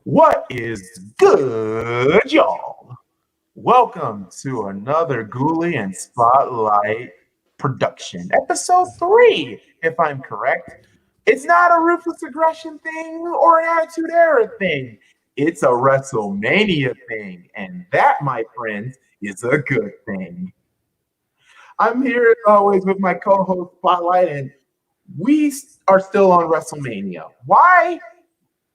What is good, y'all? Welcome to another Goolie and Spotlight production, episode 3, if I'm correct. It's not a ruthless aggression thing or an attitude era thing. It's a WrestleMania thing, and that, my friends, is a good thing. I'm here as always with my co-host Spotlight, and we are still on WrestleMania. Why?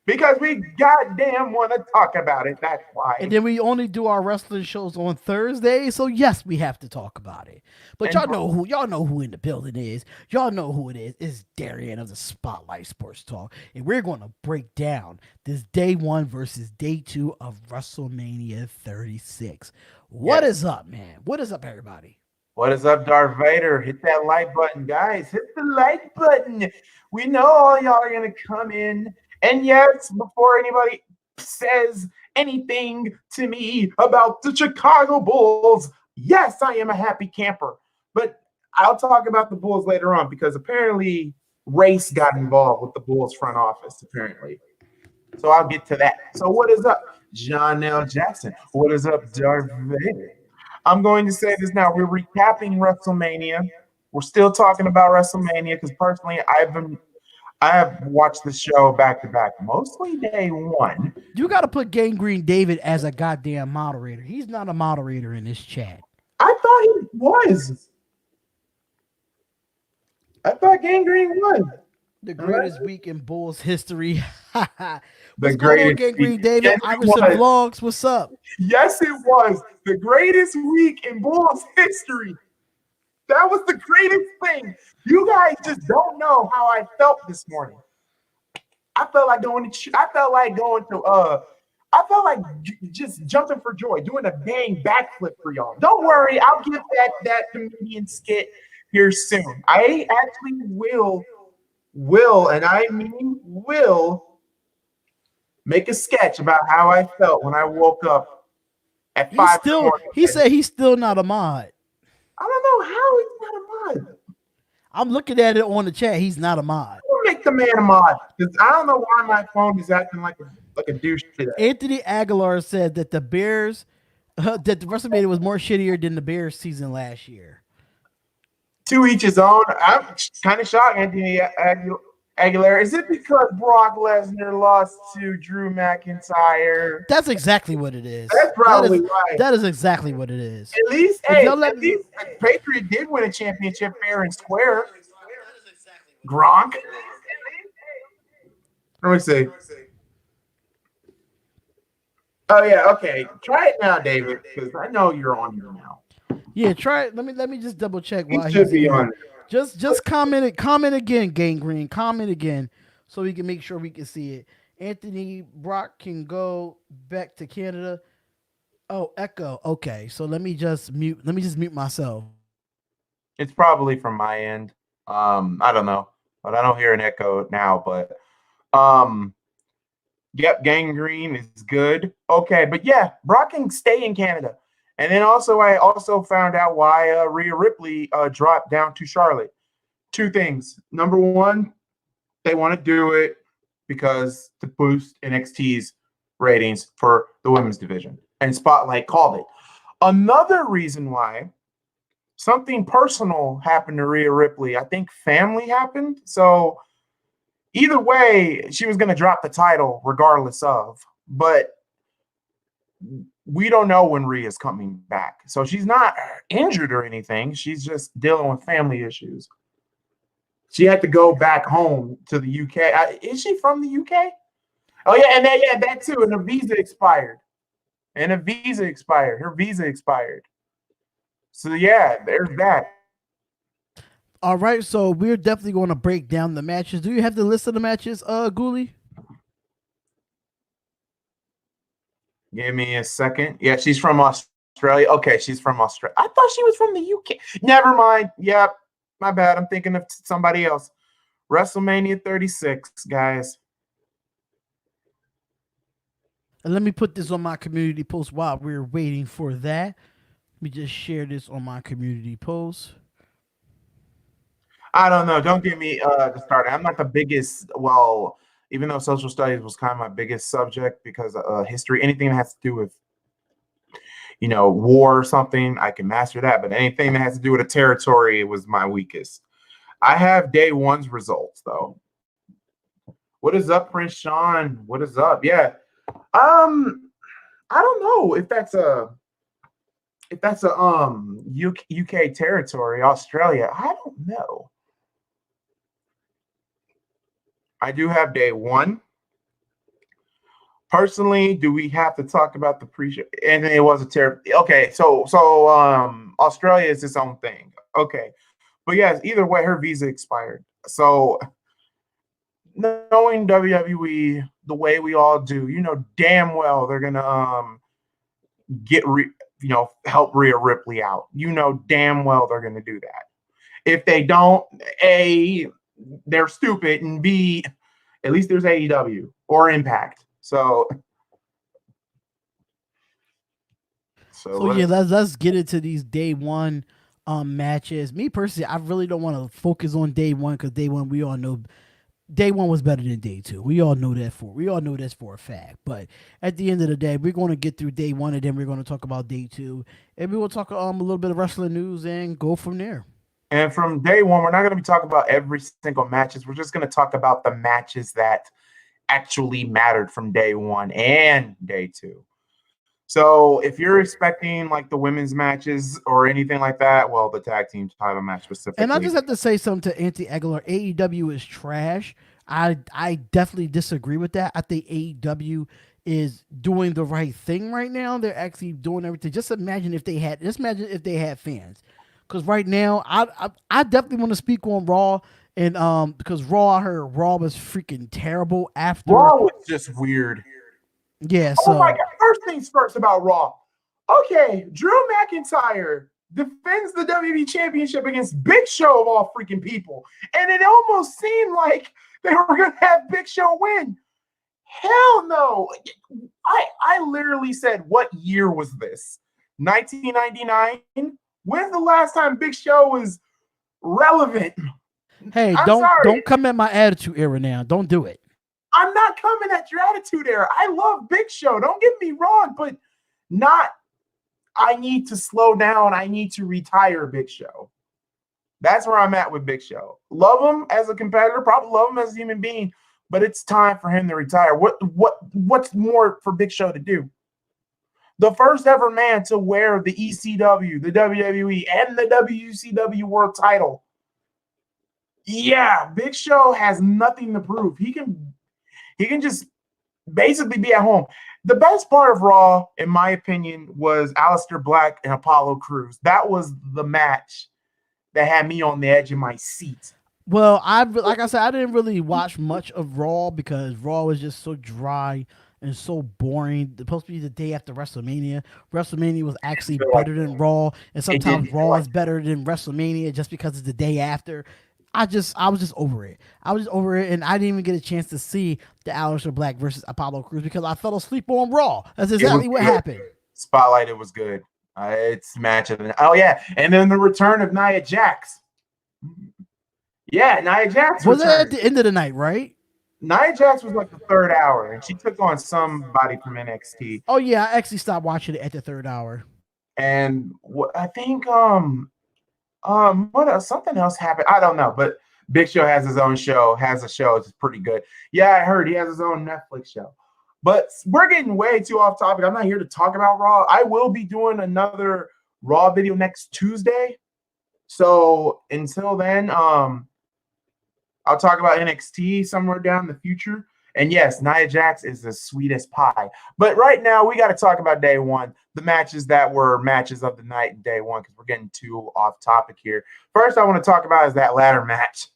Because we goddamn want to talk about it. That's why. And then we only do our wrestling shows on Thursday, so yes, we have to talk about it. But y'all know who in the building is. Y'all know who it is. It's Darian of the Spotlight Sports Talk, and we're going to break down this day 1 versus day 2 of WrestleMania 36. What is up, man? What is up, everybody? What is up, Darth Vader? Hit that like button, guys. Hit the like button. We know all y'all are going to come in. And yes, before anybody says anything to me about the Chicago Bulls, yes, I am a happy camper. But I'll talk about the Bulls later on because apparently race got involved with the Bulls front office, apparently. So I'll get to that. So what is up, John L. Jackson? What is up, Darth Vader? I'm going to say this now. We're recapping WrestleMania. We're still talking about WrestleMania because personally, I have watched the show back to back, mostly day 1. You got to put GangGreenDavid as a goddamn moderator. He's not a moderator in this chat. I thought he was. I thought Gangrene was. The greatest week in Bulls history. The greatest GangGreenDavid. Yes, Iverson Vlogs, what's up? Yes, it was. The greatest week in Bulls history. That was the greatest thing. You guys just don't know how I felt this morning. I felt like just jumping for joy, doing a dang backflip for y'all. Don't worry, I'll get that comedian skit here soon. I actually will, and I mean will, make a sketch about how I felt when I woke up at 5. He said he's still not a mod. I don't know how he's not a mod. I'm looking at it on the chat. He's not a mod. Make the man a mod because I don't know why my phone is acting like a douche today. Anthony Aguilar said that the Bears, that the WrestleMania was more shittier than the Bears season last year. To each his own. I'm kind of shocked, Anthony Aguilar. Is it because Brock Lesnar lost to Drew McIntyre? That's exactly what it is. That's probably right. That is exactly what it is. At least Patriot did win a championship fair and square. Gronk. Let me see. Oh yeah, okay. Try it now, David, because I know you're on here now. Yeah, try it. Let me just double check why he should be on. Just comment again, Gangrene. Comment again, so we can make sure we can see it. Anthony Brock can go back to Canada. Oh, echo. Okay, so let me just mute myself. It's probably from my end. I don't know, but I don't hear an echo now. But yep, Gangrene is good. Okay, but yeah, Brock can stay in Canada. And then I also found out why Rhea Ripley dropped down to Charlotte. 2 things. Number 1, they want to do it because to boost NXT's ratings for the women's division. And Spotlight called it. Another reason why, something personal happened to Rhea Ripley. I think family happened. So either way, she was going to drop the title regardless of. But we don't know when Rhea's coming back. So she's not injured or anything. She's just dealing with family issues. She had to go back home to the UK. Is she from the UK? Oh, yeah, and that too. And her visa expired. Her visa expired. So, yeah, there's that. All right, so we're definitely going to break down the matches. Do you have the list of the matches, Goolie? Give me a second. Yeah, she's from Australia. Okay, she's from Australia. I thought she was from the UK. Never mind. Yep, my bad. I'm thinking of somebody else. WrestleMania 36, guys. And let me put this on my community post while we're waiting for that. Let me just share this on my community post. I don't know. Don't get me started. I'm not the biggest, even though social studies was kind of my biggest subject because history, anything that has to do with war or something, I can master that. But anything that has to do with a territory was my weakest. I have day one's results though. What is up, Prince Sean? What is up? Yeah. I don't know if that's a UK territory, Australia. I don't know. I do have day one. Personally, do we have to talk about the pre-show? And it was a terrible. Okay, so Australia is its own thing. Okay, but yes, either way, her visa expired. So knowing WWE the way we all do, damn well they're gonna help Rhea Ripley out. Damn well they're gonna do that. If they don't, A, they're stupid, and B, at least there's AEW or Impact. So yeah, let's get into these day one matches. Me personally, I really don't want to focus on day one because day one we all know day one was better than day two. We all know that for a fact. But at the end of the day, we're going to get through day one and then we're going to talk about day two, and we will talk a little bit of wrestling news and go from there. And from day one, we're not going to be talking about every single matches. We're just going to talk about the matches that actually mattered from day one and day two. So if you're expecting like the women's matches or anything like that, well, the tag team title match specifically. And I just have to say something to Anthony Aguilar. AEW is trash. I definitely disagree with that. I think AEW is doing the right thing right now. They're actually doing everything. Just imagine if they had fans. Because right now, I definitely want to speak on Raw. And because Raw, I heard Raw was freaking terrible after. Raw was just weird. Yeah. Oh my God. First things first about Raw. Okay, Drew McIntyre defends the WWE Championship against Big Show of all freaking people. And it almost seemed like they were going to have Big Show win. Hell no. I literally said, what year was this? 1999? When's the last time Big Show was relevant? Hey, don't come at my attitude era now. Don't do it. I'm not coming at your attitude era. I love Big Show. Don't get me wrong, but I need to slow down. I need to retire Big Show. That's where I'm at with Big Show. Love him as a competitor, probably love him as a human being, but it's time for him to retire. What's more for Big Show to do? The first ever man to wear the ECW, the WWE, and the WCW World Title. Yeah, Big Show has nothing to prove. He can just basically be at home. The best part of Raw, in my opinion, was Aleister Black and Apollo Crews. That was the match that had me on the edge of my seat. Well, like I said, I didn't really watch much of Raw because Raw was just so dry and so boring. It's supposed to be the day after WrestleMania. WrestleMania was actually better than Raw, and sometimes Raw is better than WrestleMania just because it's the day after. I was just over it. And I didn't even get a chance to see the Aleister Black versus Apollo Crews because I fell asleep on Raw. That's exactly what happened. Spotlight, it was good. It's match of the and then the return of Nia Jax. Yeah, Nia Jax was at the end of the night, right? Nia Jax was like the third hour, and she took on somebody from NXT. Oh yeah, I actually stopped watching it at the third hour. And I think what else? Something else happened. I don't know, but Big Show has his own show. It's pretty good. Yeah, I heard he has his own Netflix show. But we're getting way too off topic. I'm not here to talk about Raw. I will be doing another Raw video next Tuesday. So until then, I'll talk about NXT somewhere down in the future. And yes, Nia Jax is the sweetest pie. But right now, we got to talk about day one, the matches that were matches of the night day one, because we're getting too off topic here. First, I want to talk about is that ladder match.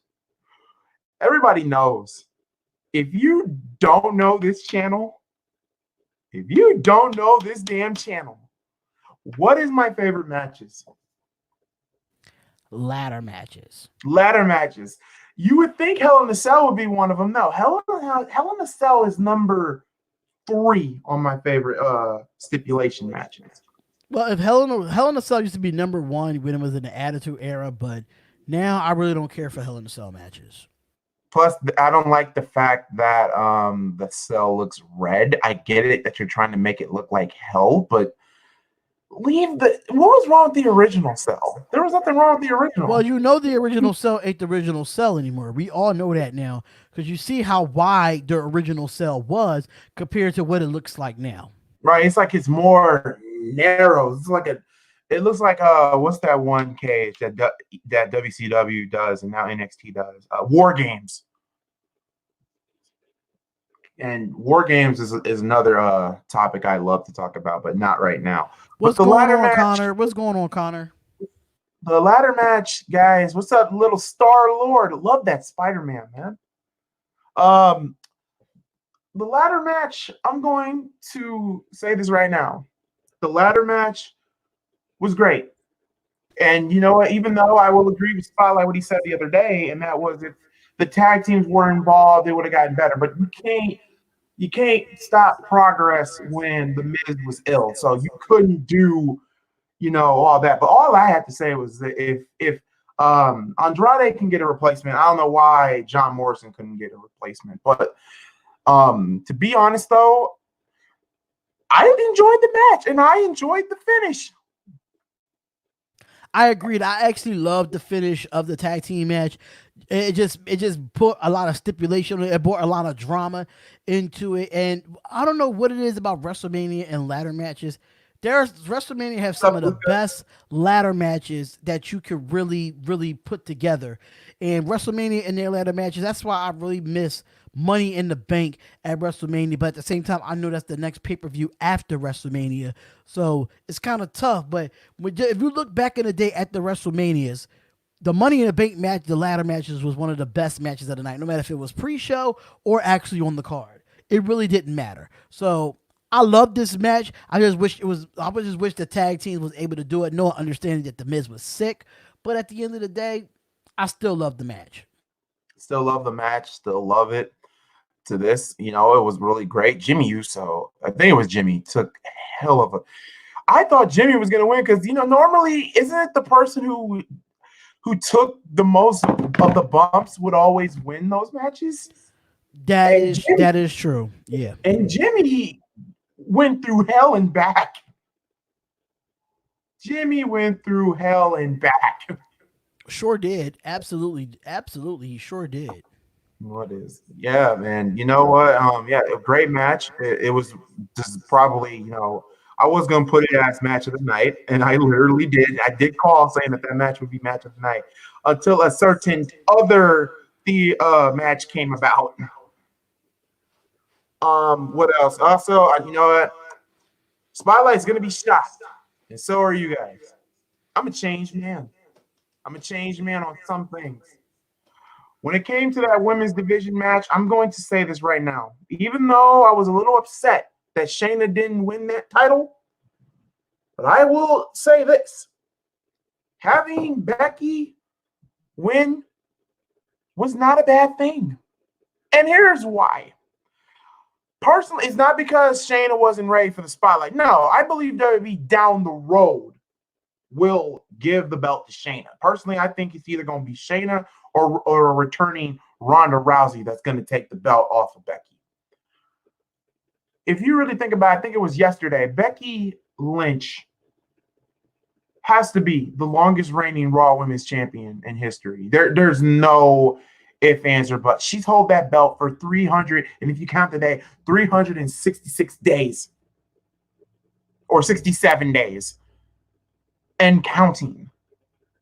Everybody knows. If you don't know this channel, if you don't know this damn channel, what is my favorite matches? Ladder matches. Ladder matches. You would think Hell in a Cell would be one of them. No, Hell in a Cell is number 3 on my favorite stipulation matches. Well, if Hell in a Cell used to be number 1 when it was in the Attitude Era, but now I really don't care for Hell in a Cell matches. Plus, I don't like the fact that the cell looks red. I get it that you're trying to make it look like hell, but leave the. What was wrong with the original cell? There was nothing wrong with the original. Well, you know the original cell ain't the original cell anymore. We all know that now because you see how wide the original cell was compared to what it looks like now. Right, it's like it's more narrow. It's like a. It looks like what's that one cage that that WCW does and now NXT does? War Games. And War Games is another topic I love to talk about, but not right now. What's going on, Connor? What's going on, Connor? The ladder match, guys. What's up, little Star Lord? Love that Spider-Man, man. The ladder match, I'm going to say this right now. The ladder match was great. And you know what? Even though I will agree with Spotlight what he said the other day, and that was if the tag teams were involved, they would have gotten better. But you can't stop progress when the Miz was ill. So you couldn't do, all that. But all I had to say was that if Andrade can get a replacement, I don't know why John Morrison couldn't get a replacement. But to be honest, though, I enjoyed the match and I enjoyed the finish. I agreed. I actually loved the finish of the tag team match. It just put a lot of stipulation. It brought a lot of drama into it, and I don't know what it is about WrestleMania and ladder matches. WrestleMania have some of the best ladder matches that you could really, really put together. And WrestleMania and their ladder matches, that's why I really miss Money in the Bank at WrestleMania. But at the same time, I know that's the next pay-per-view after WrestleMania. So it's kind of tough. But if you look back in the day at the WrestleManias, the Money in the Bank match, the ladder matches, was one of the best matches of the night, no matter if it was pre-show or actually on the card. It really didn't matter. So I love this match. I just wish the tag team was able to do it. No understanding that the Miz was sick, but at the end of the day, I still love the match. Still love the match. Still love it. To this, it was really great. Jimmy Uso, I think it was Jimmy, took hell of a. I thought Jimmy was going to win because normally isn't it the person who took the most of the bumps would always win those matches? That is true. Yeah. And Jimmy went through hell and back. Jimmy went through hell and back. Sure did. Absolutely. He sure did. What is? Yeah, man. You know what? Yeah, a great match. It was just probably, I was gonna put it as match of the night, and I literally did. I did call saying that match would be match of the night until a certain other match came about. What else? Also, you know what? Spotlight's gonna be shot, and so are you guys. I'm a changed man. I'm a changed man on some things. When it came to that women's division match, I'm going to say this right now. Even though I was a little upset that Shayna didn't win that title, but I will say this. Having Becky win was not a bad thing. And here's why. Personally, it's not because Shayna wasn't ready for the spotlight. No, I believe WWE down the road will give the belt to Shayna. Personally, I think it's either going to be Shayna or a returning Ronda Rousey that's going to take the belt off of Becky. If you really think about it, I think it was yesterday, Becky Lynch has to be the longest reigning Raw Women's Champion in history. There's no ifs, ands, or buts. She's held that belt for 300, and if you count today, 366 days or 67 days and counting.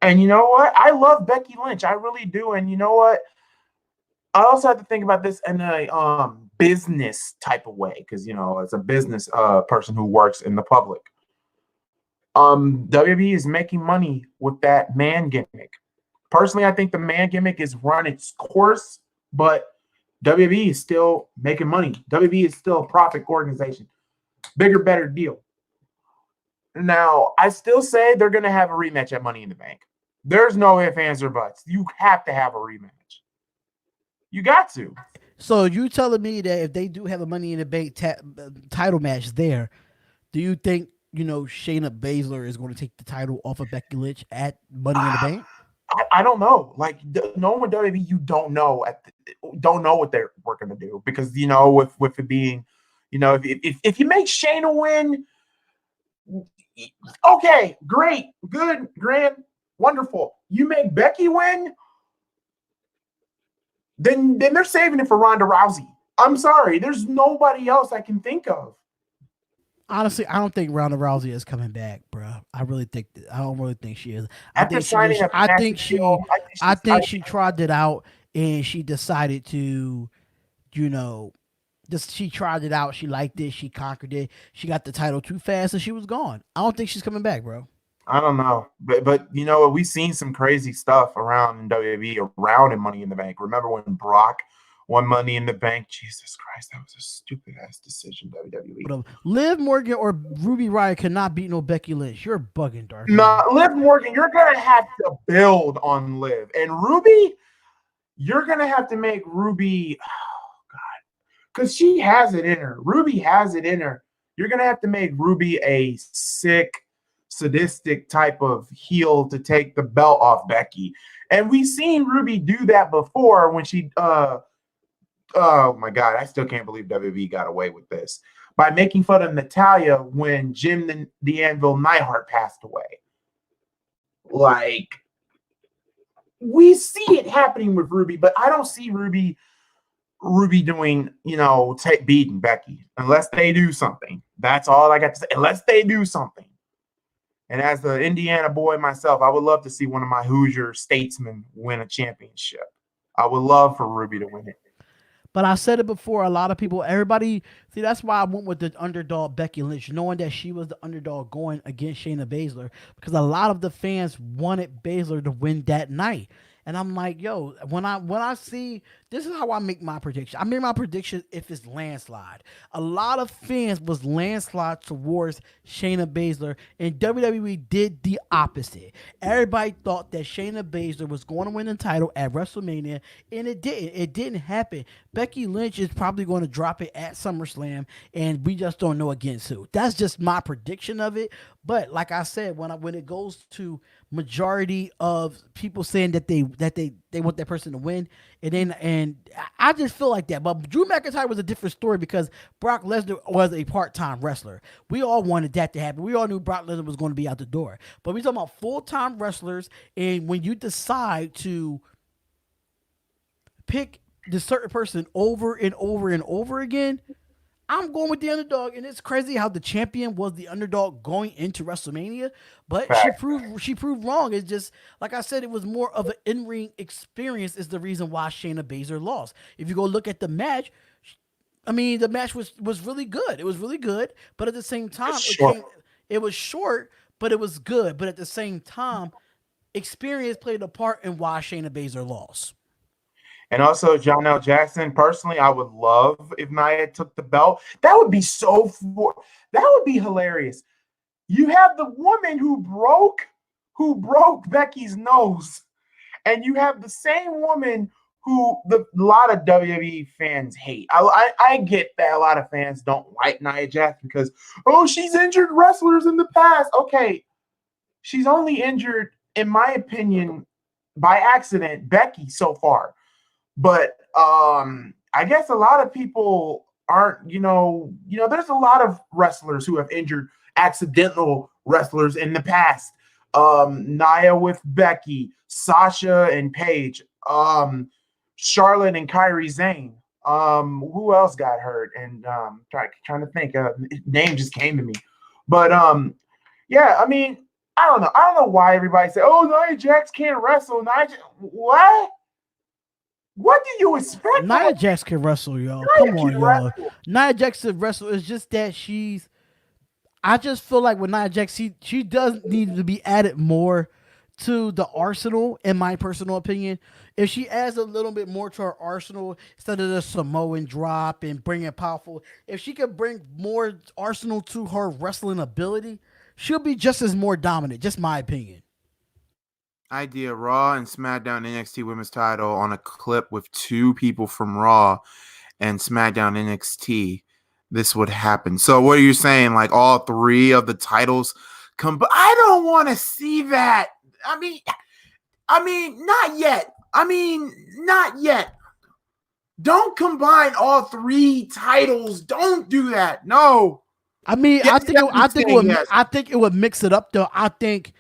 And you know what? I love Becky Lynch. I really do. And you know what? I also have to think about this in a business type of way because, it's a business person who works in the public. WWE is making money with that man gimmick. Personally, I think the man gimmick is run its course, but WWE is still making money. WWE is still a profit organization. Bigger, better deal. Now, I still say they're going to have a rematch at Money in the Bank. There's no ifs, ands, or buts. You have to have a rematch. You got to. So you telling me that if they do have a Money in the Bank title match there, do you think, Shayna Baszler is going to take the title off of Becky Lynch at Money in the Bank? I don't know. Like no one with WWE, you don't know what they're going to do because with it being, if you make Shayna win, okay, great, good, grand, wonderful. You make Becky win, then they're saving it for Ronda Rousey. I'm sorry, there's nobody else I can think of. Honestly, I don't think Ronda Rousey is coming back, bro. I don't really think she is. After signing a massive deal, I think she tried it out and she decided to, you know, she tried it out. She liked it. She conquered it. She got the title too fast and she was gone. I don't think she's coming back, bro. I don't know, but we've seen some crazy stuff around in WWE around in Money in the Bank. Remember when Brock won Money in the Bank? Jesus Christ, that was a stupid ass decision, WWE. But Liv Morgan or Ruby Riott cannot beat no Becky Lynch. You're bugging, Dark. No, Liv Morgan, you're gonna have to build on Liv, and Ruby, you're gonna have to make Ruby, oh God, because she has it in her. Ruby has it in her. You're gonna have to make Ruby a sick, sadistic type of heel to take the belt off Becky. And we've seen Ruby do that before when she oh my God, I still can't believe WWE got away with this by making fun of Natalya when Jim the Anvil Neidhart passed away. Like, we see it happening with Ruby, but I don't see Ruby doing, beating Becky unless they do something. That's all I got to say. Unless they do something. And as the Indiana boy myself, I would love to see one of my Hoosier statesmen win a championship. I would love for Ruby to win it. But I said it before, a lot of people, everybody, see, that's why I went with the underdog Becky Lynch, knowing that she was the underdog going against Shayna Baszler, because a lot of the fans wanted Baszler to win that night. And I'm like, yo, when I see, this is how I make my prediction. I make my prediction if it's landslide. A lot of fans was landslide towards Shayna Baszler, and WWE did the opposite. Everybody thought that Shayna Baszler was going to win the title at WrestleMania, and it didn't. It didn't happen. Becky Lynch is probably going to drop it at SummerSlam, and we just don't know against who. That's just my prediction of it. But like I said, when it goes to majority of people saying that they want that person to win, and I just feel like that. But Drew McIntyre was a different story because Brock Lesnar was a part-time wrestler. We all wanted that to happen. We all knew Brock Lesnar was going to be out the door. But we're talking about full-time wrestlers, and when you decide to pick the certain person over and over and over again, I'm going with the underdog, and it's crazy how the champion was the underdog going into WrestleMania, but she proved wrong. It's just like I said, it was more of an in-ring experience is the reason why Shayna Baszler lost. If you go look at the match, I mean, the match was really good. It was really good, but at the same time, it was short, but it was good. But at the same time, experience played a part in why Shayna Baszler lost. And also, John L. Jackson, personally, I would love if Nia took the belt. That would be that would be hilarious. You have the woman who broke Becky's nose, and you have the same woman who a lot of WWE fans hate. I get that a lot of fans don't like Nia Jax because, she's injured wrestlers in the past. Okay, she's only injured, in my opinion, by accident, Becky so far. But I guess a lot of people aren't, there's a lot of wrestlers who have injured accidental wrestlers in the past. Nia with Becky, Sasha and Paige, Charlotte and Kairi Sane. Who else got hurt? And trying to think. Name just came to me. But yeah, I mean, I don't know. I don't know why everybody say, Nia Jax can't wrestle. What? What do you expect? Nia Jax can wrestle, y'all. Come on, y'all. Nia Jax can wrestle. It's just that I just feel like with Nia Jax, she does need to be added more to the arsenal, in my personal opinion. If she adds a little bit more to her arsenal, instead of the Samoan drop and bringing powerful, if she could bring more arsenal to her wrestling ability, she'll be just as more dominant. Just my opinion. Idea: Raw and SmackDown NXT Women's title on a clip with two people from Raw and SmackDown NXT. This would happen. So what are you saying? Like all three of the titles come? But I don't want to see that. I mean, I mean, not yet. Not yet. Don't combine all 3 titles. Don't do that. No. I mean, Yes, I think it would mix it up though. I think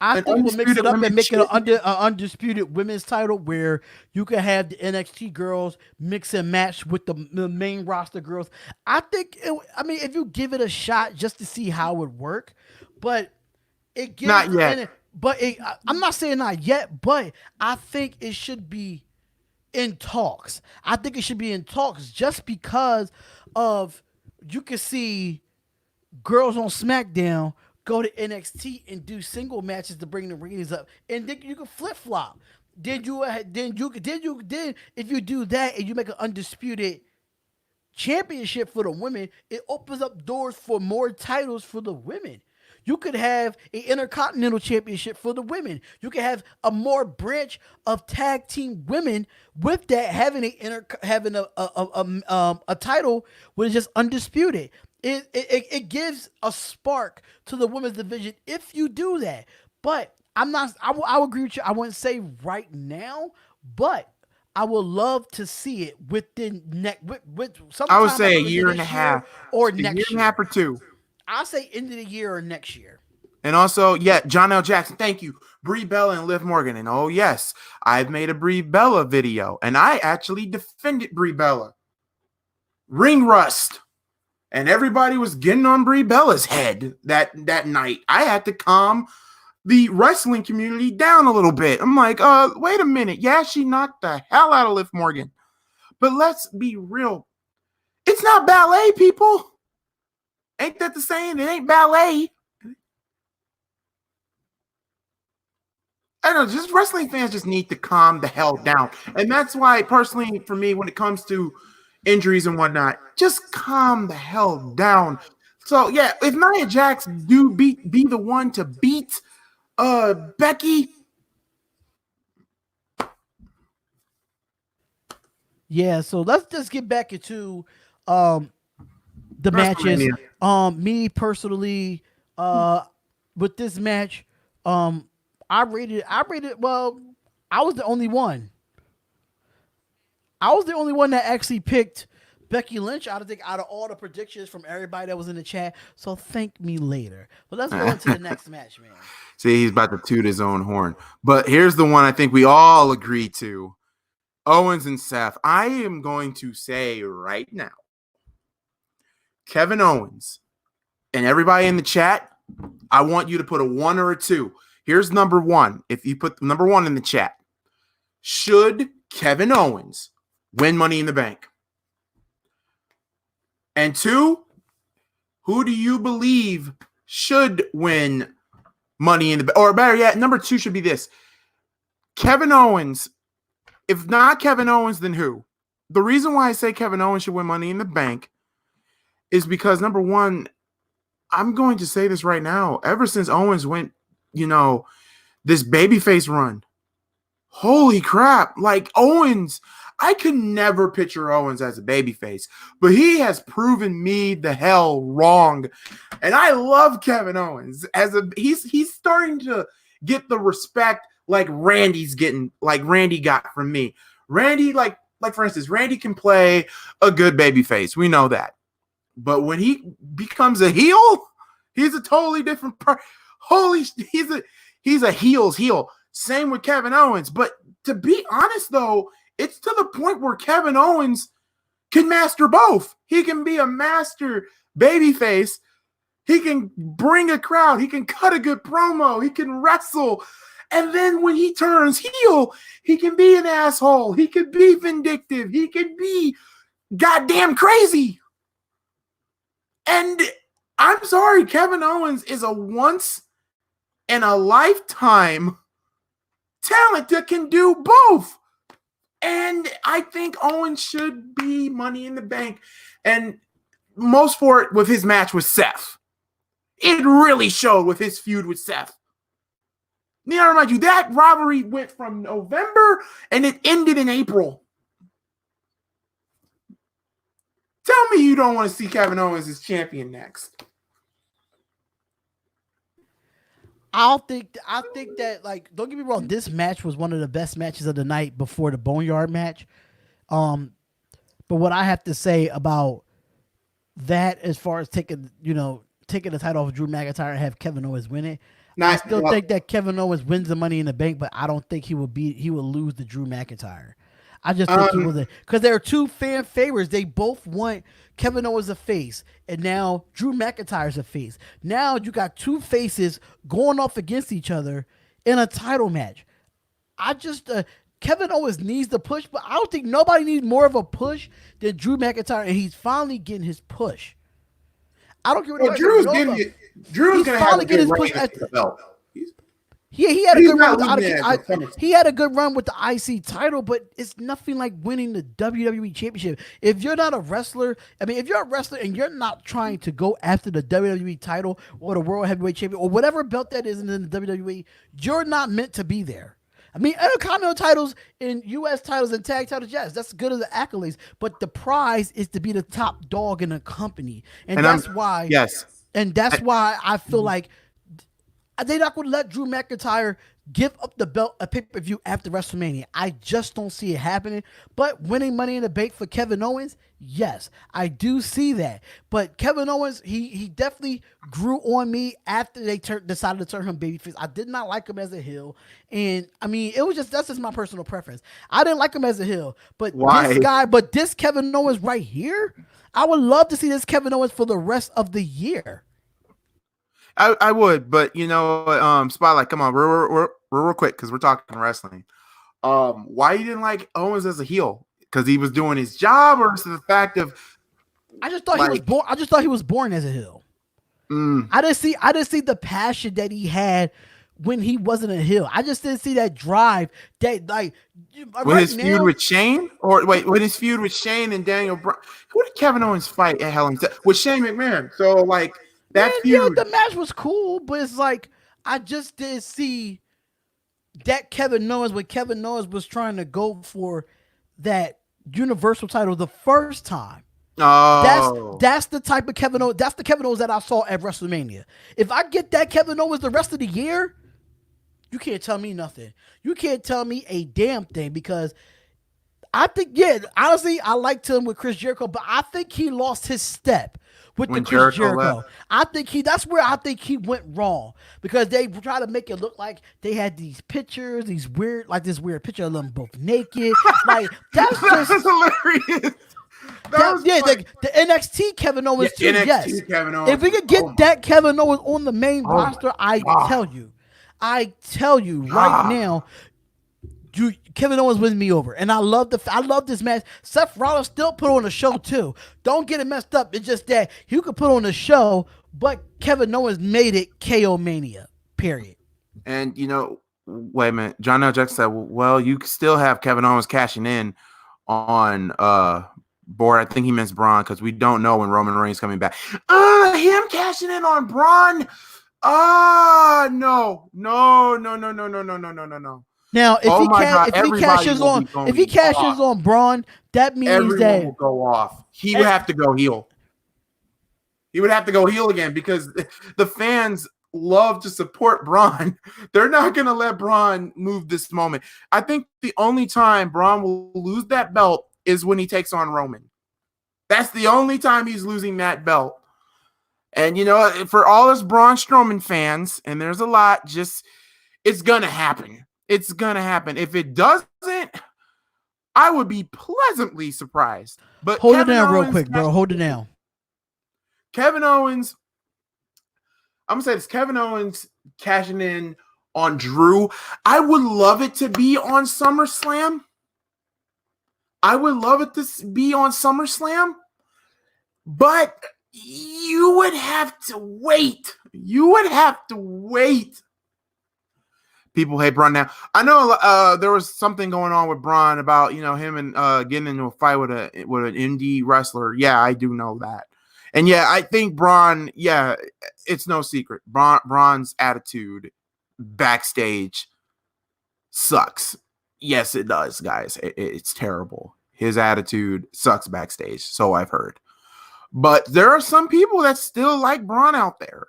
it would mix it up and make it an undisputed women's title where you can have the NXT girls mix and match with the main roster girls. I mean, if you give it a shot just to see how it would work, but it gives not yet. I'm not saying not yet, but I think it should be in talks. I think it should be in talks just because of you can see girls on SmackDown go to NXT and do single matches to bring the ratings up, and then you can flip flop. Then if you do that and you make an undisputed championship for the women, it opens up doors for more titles for the women. You could have an intercontinental championship for the women. You could have a more branch of tag team women with that having a title which is just undisputed. It gives a spark to the women's division if you do that. But I will agree with you. I wouldn't say right now, but I would love to see it within I would say a year and a half or next year. A year and a half or 2. I'll say end of the year or next year. And also, John L. Jackson, thank you. Brie Bella and Liv Morgan. And oh, yes, I've made a Brie Bella video. And I actually defended Brie Bella. Ring rust. And everybody was getting on Brie Bella's head that night. I had to calm the wrestling community down a little bit. I'm like, wait a minute. Yeah, she knocked the hell out of Liv Morgan. But let's be real. It's not ballet, people. Ain't that the saying? It ain't ballet. I don't know, just wrestling fans just need to calm the hell down. And that's why, personally, for me, when it comes to injuries and whatnot, just calm the hell down. So, yeah, if Nia Jax do be the one to beat Becky. Yeah, so let's just get back into the matches. Me personally, with this match, I rated well, I was the only one. I was the only one that actually picked Becky Lynch out of all the predictions from everybody that was in the chat. So thank me later. But let's go into the next match, man. See, he's about to toot his own horn. But here's the one I think we all agree to. Owens and Seth. I am going to say right now, Kevin Owens and everybody in the chat, I want you to put a 1 or a 2. Here's number 1. If you put number 1 in the chat, should Kevin Owens win Money in the Bank? And 2, who do you believe should win Money in the Bank? Or better yet, number 2 should be this. Kevin Owens. If not Kevin Owens, then who? The reason why I say Kevin Owens should win Money in the Bank is because, number 1, I'm going to say this right now. Ever since Owens went, this babyface run, holy crap. Like, Owens, I could never picture Owens as a babyface, but he has proven me the hell wrong. And I love Kevin Owens. He's starting to get the respect like Randy got from me. Randy, like for instance, Randy can play a good babyface. We know that. But when he becomes a heel, he's a totally different person. He's a heel's heel. Same with Kevin Owens. But to be honest, though, it's to the point where Kevin Owens can master both. He can be a master babyface. He can bring a crowd. He can cut a good promo. He can wrestle. And then when he turns heel, he can be an asshole. He can be vindictive. He can be goddamn crazy. And I'm sorry, Kevin Owens is a once in a lifetime talent that can do both. And I think Owens should be Money in the Bank. And most for it with his match with Seth. It really showed with his feud with Seth. Now, I remind you, that rivalry went from November and it ended in April. Tell me you don't want to see Kevin Owens as champion next. I think that, like, don't get me wrong, this match was one of the best matches of the night before the Boneyard match. But what I have to say about that, as far as taking the title off of Drew McIntyre and have Kevin Owens win it, I still think that Kevin Owens wins the Money in the Bank, but I don't think he will lose to Drew McIntyre. I just think he will, because there are two fan favorites. They both want Kevin Owens a face, and now Drew McIntyre's a face. Now you got two faces going off against each other in a title match. I just Kevin Owens needs the push, but I don't think nobody needs more of a push than Drew McIntyre, and he's finally getting his push. I don't care what Drew's gonna have a good run at the belt. He had a good run. He had a good run with the IC title, but it's nothing like winning the WWE Championship. If you're not a wrestler, if you're a wrestler and you're not trying to go after the WWE title or the World Heavyweight Champion or whatever belt that is in the WWE, you're not meant to be there. Intercontinental titles and U.S. titles and tag titles, yes, that's good as the accolades. But the prize is to be the top dog in a company, and that's why. Yes, and that's why I feel like they're not going to let Drew McIntyre give up the belt a pay-per-view after WrestleMania. I just don't see it happening. But winning Money in the Bank for Kevin Owens, yes, I do see that. But Kevin Owens, he definitely grew on me after they decided to turn him babyface. I did not like him as a heel. And, that's just my personal preference. I didn't like him as a heel. But this Kevin Owens right here, I would love to see this Kevin Owens for the rest of the year. I would, but Spotlight, come on, real quick, because we're talking wrestling. Why you didn't like Owens as a heel? Because he was doing his job, or is it the fact of? I just thought he was born. I just thought he was born as a heel. I didn't see the passion that he had when he wasn't a heel. I just didn't see that drive. Feud with Shane, when his feud with Shane and Daniel Bryan, who did Kevin Owens fight at Hell in a Cell? With Shane McMahon. So like. The match was cool, but it's like I just didn't see that Kevin Owens when Kevin Owens was trying to go for that Universal title the first time. Oh, that's the type of Kevin Owens. That's the Kevin Owens that I saw at WrestleMania. If I get that Kevin Owens the rest of the year, you can't tell me nothing. You can't tell me a damn thing, because I think, honestly, I liked him with Chris Jericho, but I think he lost his step with the Chris Jericho. I think that's where I think he went wrong, because they try to make it look like they had these pictures, this weird picture of them both naked. Like, that's just hilarious. The NXT Kevin Owens too. NXT yes, Kevin Owens. If we could get that Kevin Owens on the main roster, I tell you right now. Kevin Owens wins me over, and I love this match. Seth Rollins still put on a show too. Don't get it messed up. It's just that he could put on a show, but Kevin Owens made it KO Mania. Period. And wait a minute. John L. Jackson said, "Well, you still have Kevin Owens cashing in on board." I think he means Braun, because we don't know when Roman Reigns coming back. Him cashing in on Braun? No. Now, if he cashes on Braun, that means everyone will go off. He would have to go heel. He would have to go heel again, because the fans love to support Braun. They're not going to let Braun move this moment. I think the only time Braun will lose that belt is when he takes on Roman. That's the only time he's losing that belt. And, for all us Braun Strowman fans, and there's a lot, it's going to happen. It's going to happen. If it doesn't, I would be pleasantly surprised. But hold it down real quick, bro. Hold it down. Kevin Owens, I'm going to say this. Kevin Owens cashing in on Drew. I would love it to be on SummerSlam. But you would have to wait. People hate Braun now. I know there was something going on with Braun about him and getting into a fight with an indie wrestler. Yeah, I do know that, and yeah, I think Braun. Yeah, it's no secret. Braun's attitude backstage sucks. Yes, it does, guys. It's terrible. His attitude sucks backstage. So I've heard, but there are some people that still like Braun out there.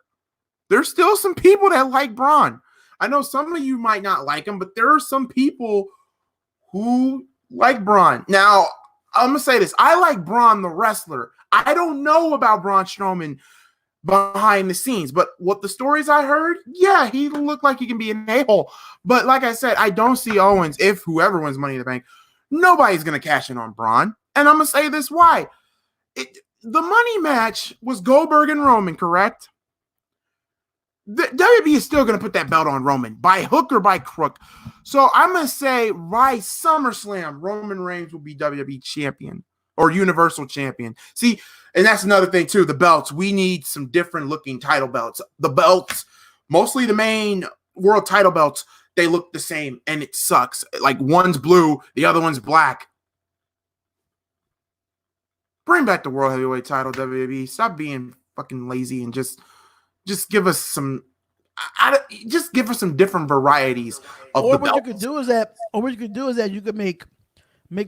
there's still some people that like Braun. I know some of you might not like him, but there are some people who like Braun. Now, I'm going to say this. I like Braun, the wrestler. I don't know about Braun Strowman behind the scenes, but what the stories I heard, yeah, he looked like he can be an a-hole. But like I said, I don't see Owens, if whoever wins Money in the Bank, nobody's going to cash in on Braun. And I'm going to say this why. The money match was Goldberg and Roman, correct? The WWE is still going to put that belt on Roman by hook or by crook. So I'm going to say by SummerSlam, Roman Reigns will be WWE champion or Universal champion. See, and that's another thing too. The belts, we need some different looking title belts. The belts, mostly the main world title belts, they look the same and it sucks. Like one's blue, the other one's black. Bring back the world heavyweight title, WWE. Stop being fucking lazy and just give us some. Just give us some different varieties of the belts. What you could do is that you could make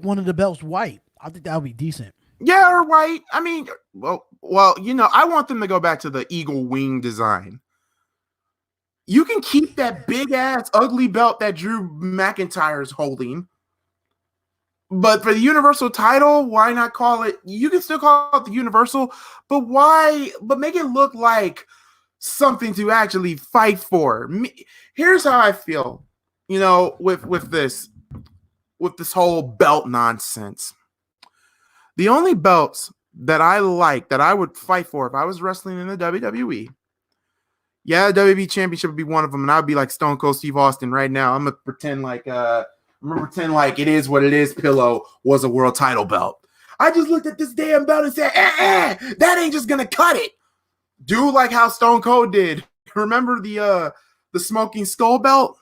one of the belts white. I think that would be decent. Yeah, or white. I mean, well, I want them to go back to the eagle wing design. You can keep that big ass ugly belt that Drew McIntyre's holding. But for the Universal title, why not call it? You can still call it the Universal, but why? But make it look like something to actually fight for. Here's how I feel, with this whole belt nonsense. The only belts that I like that I would fight for if I was wrestling in the WWE, yeah, the WWE Championship would be one of them, and I'd be like Stone Cold Steve Austin right now. I'm gonna pretend like It Is What It Is pillow was a world title belt. I just looked at this damn belt and said, that ain't just gonna cut it. Do like how Stone Cold did. Remember the smoking skull belt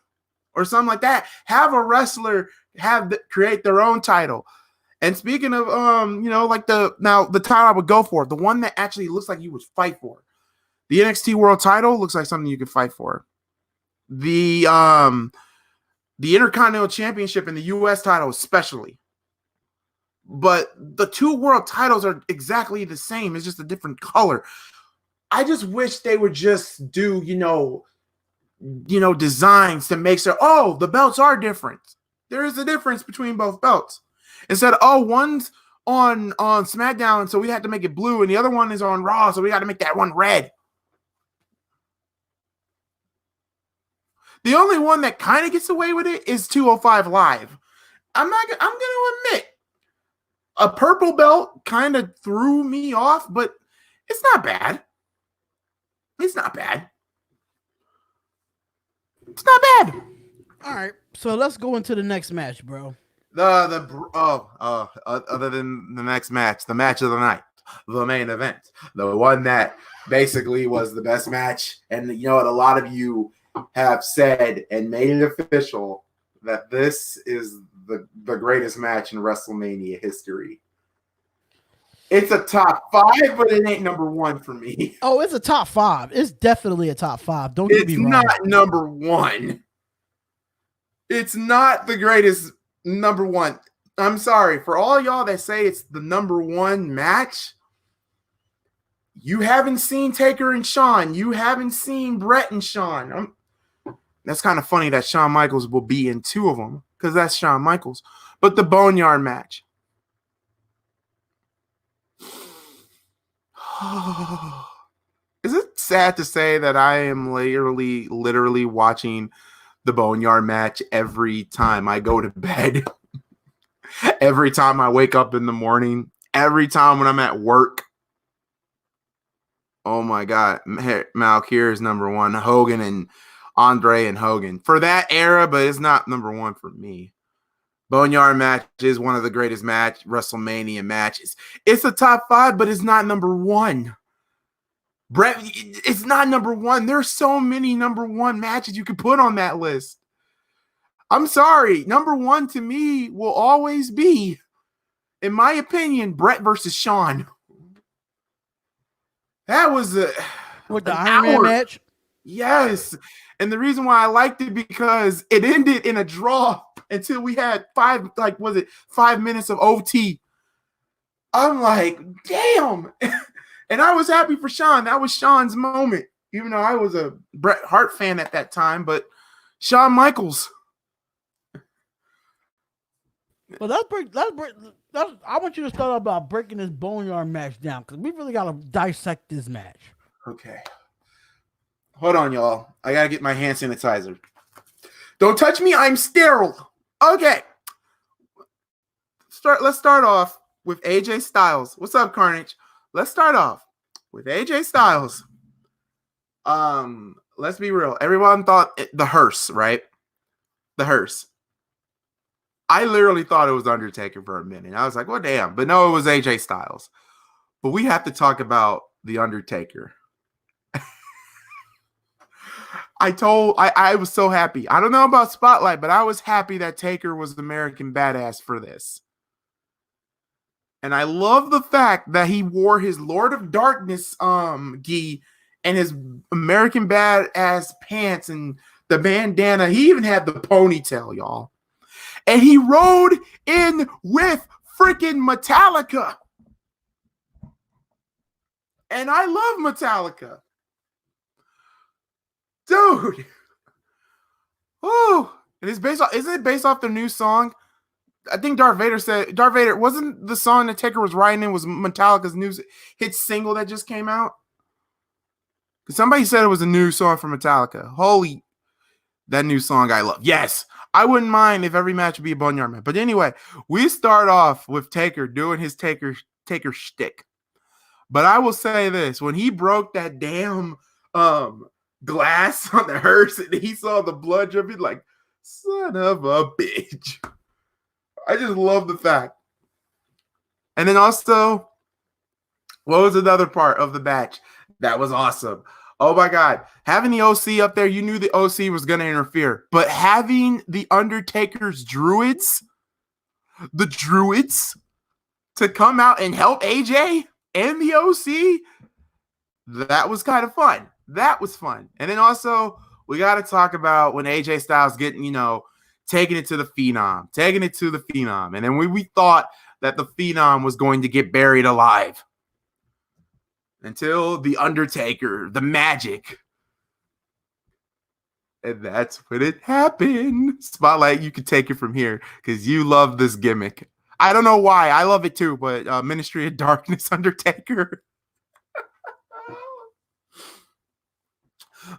or something like that? Have a wrestler create their own title. And speaking of the title I would go for, the one that actually looks like you would fight for. The NXT World title looks like something you could fight for. The Intercontinental Championship and the US title especially. But the two world titles are exactly the same. It's just a different color. I just wish they would just do, designs to make sure, the belts are different. There is a difference between both belts. Instead of, one's on SmackDown, so we had to make it blue, and the other one is on Raw, so we got to make that one red. The only one that kind of gets away with it is 205 Live. I'm going to admit, a purple belt kind of threw me off, but it's not bad. It's not bad. It's not bad. All right, so let's go into the next match, bro. Other than the next match, the match of the night, the main event, the one that basically was the best match, and you know what, a lot of you have said and made it official that this is the greatest match in WrestleMania history. It's a top 5, but it ain't number 1 for me. Oh, it's a top 5. It's definitely a top 5. Don't get me wrong. It's not number 1. It's not the greatest number 1. I'm sorry. For all y'all that say it's the number 1 match, you haven't seen Taker and Shawn. You haven't seen Brett and Shawn. That's kind of funny that Shawn Michaels will be in 2 of them because that's Shawn Michaels. But the Boneyard match. Is it sad to say that I am literally watching the Boneyard match every time I go to bed? Every time I wake up in the morning? Every time when I'm at work? Oh my God. Malc, here is number 1. Hogan and Andre and Hogan. For that era, but it's not number 1 for me. Boneyard match is one of the greatest WrestleMania matches. It's a top 5, but it's not number 1. Brett, it's not number 1. There's so many number 1 matches you could put on that list. I'm sorry. Number 1 to me will always be, in my opinion, Brett versus Shawn. That was with the Iron Man match? Yes. And the reason why I liked it because it ended in a draw until we had 5 minutes of OT. I'm like, damn. And I was happy for Shawn. That was Shawn's moment. even though I was a Bret Hart fan at that time, but Shawn Michaels. Well, I want you to start about breaking this Boneyard match down because we really got to dissect this match. Okay. Hold on, y'all. I got to get my hand sanitizer. Don't touch me. I'm sterile. Okay. Let's start off with AJ Styles. What's up, Carnage? Let's start off with AJ Styles. Let's be real. Everyone thought the hearse, right? The hearse. I literally thought it was Undertaker for a minute. I was like, well, damn. But no, it was AJ Styles. But we have to talk about the Undertaker. I was so happy. I don't know about Spotlight, but I was happy that Taker was the American Badass for this. And I love the fact that he wore his Lord of Darkness gi and his American Badass pants and the bandana. He even had the ponytail, y'all. And he rode in with freaking Metallica. And I love Metallica. Dude. Oh, and it's based off, isn't it based off their new song? I think Darth Vader wasn't the song that Taker was writing in was Metallica's new hit single that just came out? Because somebody said it was a new song from Metallica. Holy, that new song I love. Yes, I wouldn't mind if every match would be a Boneyard match. But anyway, we start off with Taker doing his Taker shtick. But I will say this, when he broke that damn glass on the hearse and he saw the blood dripping, like, son of a bitch. I just love the fact. And then also, what was another part of the match that was awesome? Oh my God. Having the OC up there, you knew the OC was going to interfere. But having the Undertaker's druids, to come out and help AJ and the OC, that was kind of fun. That was fun. And then also, we got to talk about when AJ Styles getting, taking it to the Phenom. And then we thought that the Phenom was going to get buried alive. Until the Undertaker, the magic. And that's when it happened. Spotlight, you can take it from here because you love this gimmick. I don't know why. I love it too, but Ministry of Darkness Undertaker.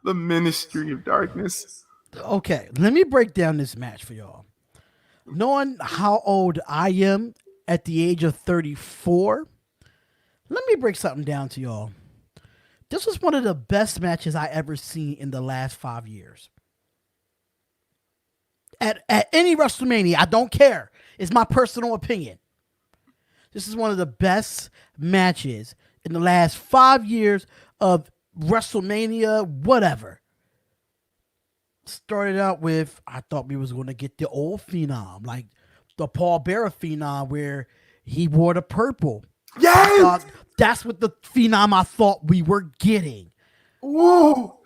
The Ministry of Darkness. Okay, let me break down this match for y'all. Knowing how old I am at the age of 34, let me break something down to y'all. This was one of the best matches I ever seen in the last 5 years. At any WrestleMania, I don't care. It's my personal opinion. This is one of the best matches in the last 5 years of WrestleMania, whatever. Started out with, I thought we was going to get the old Phenom, like the Paul Bearer Phenom, where he wore the purple. Yes! That's what the Phenom I thought we were getting. Whoa!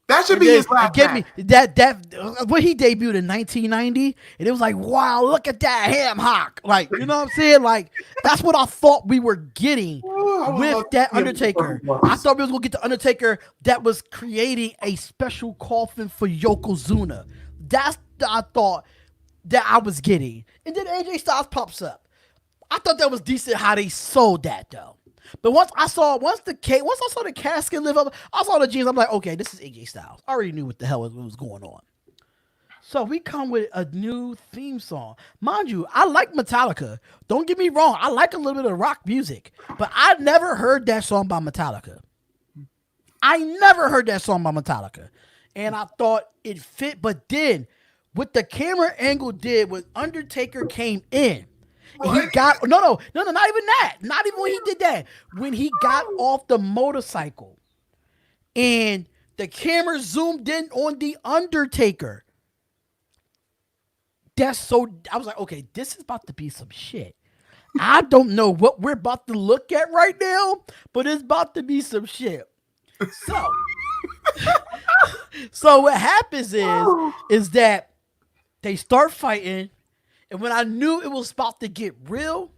That should be his last match. Me that when he debuted in 1990, and it was like, wow, look at that ham hock. Like, you know what I'm saying? Like, that's what I thought we were getting with that Undertaker. I thought we was going to get the Undertaker that was creating a special coffin for Yokozuna. That's I thought that I was getting. And then AJ Styles pops up. I thought that was decent how they sold that, though. But once I saw the casket live up, I saw the jeans. I'm like, okay, this is AJ Styles. I already knew what the hell was going on. So we come with a new theme song. Mind you, I like Metallica. Don't get me wrong. I like a little bit of rock music. But I never heard that song by Metallica. And I thought it fit. But then, what the camera angle did was Undertaker came in. And he got no, not even that. Not even when he did that. When he got off the motorcycle and the camera zoomed in on the Undertaker. I was like, okay, this is about to be some shit. I don't know what we're about to look at right now, but it's about to be some shit. So what happens is that they start fighting. And when I knew it was about to get real,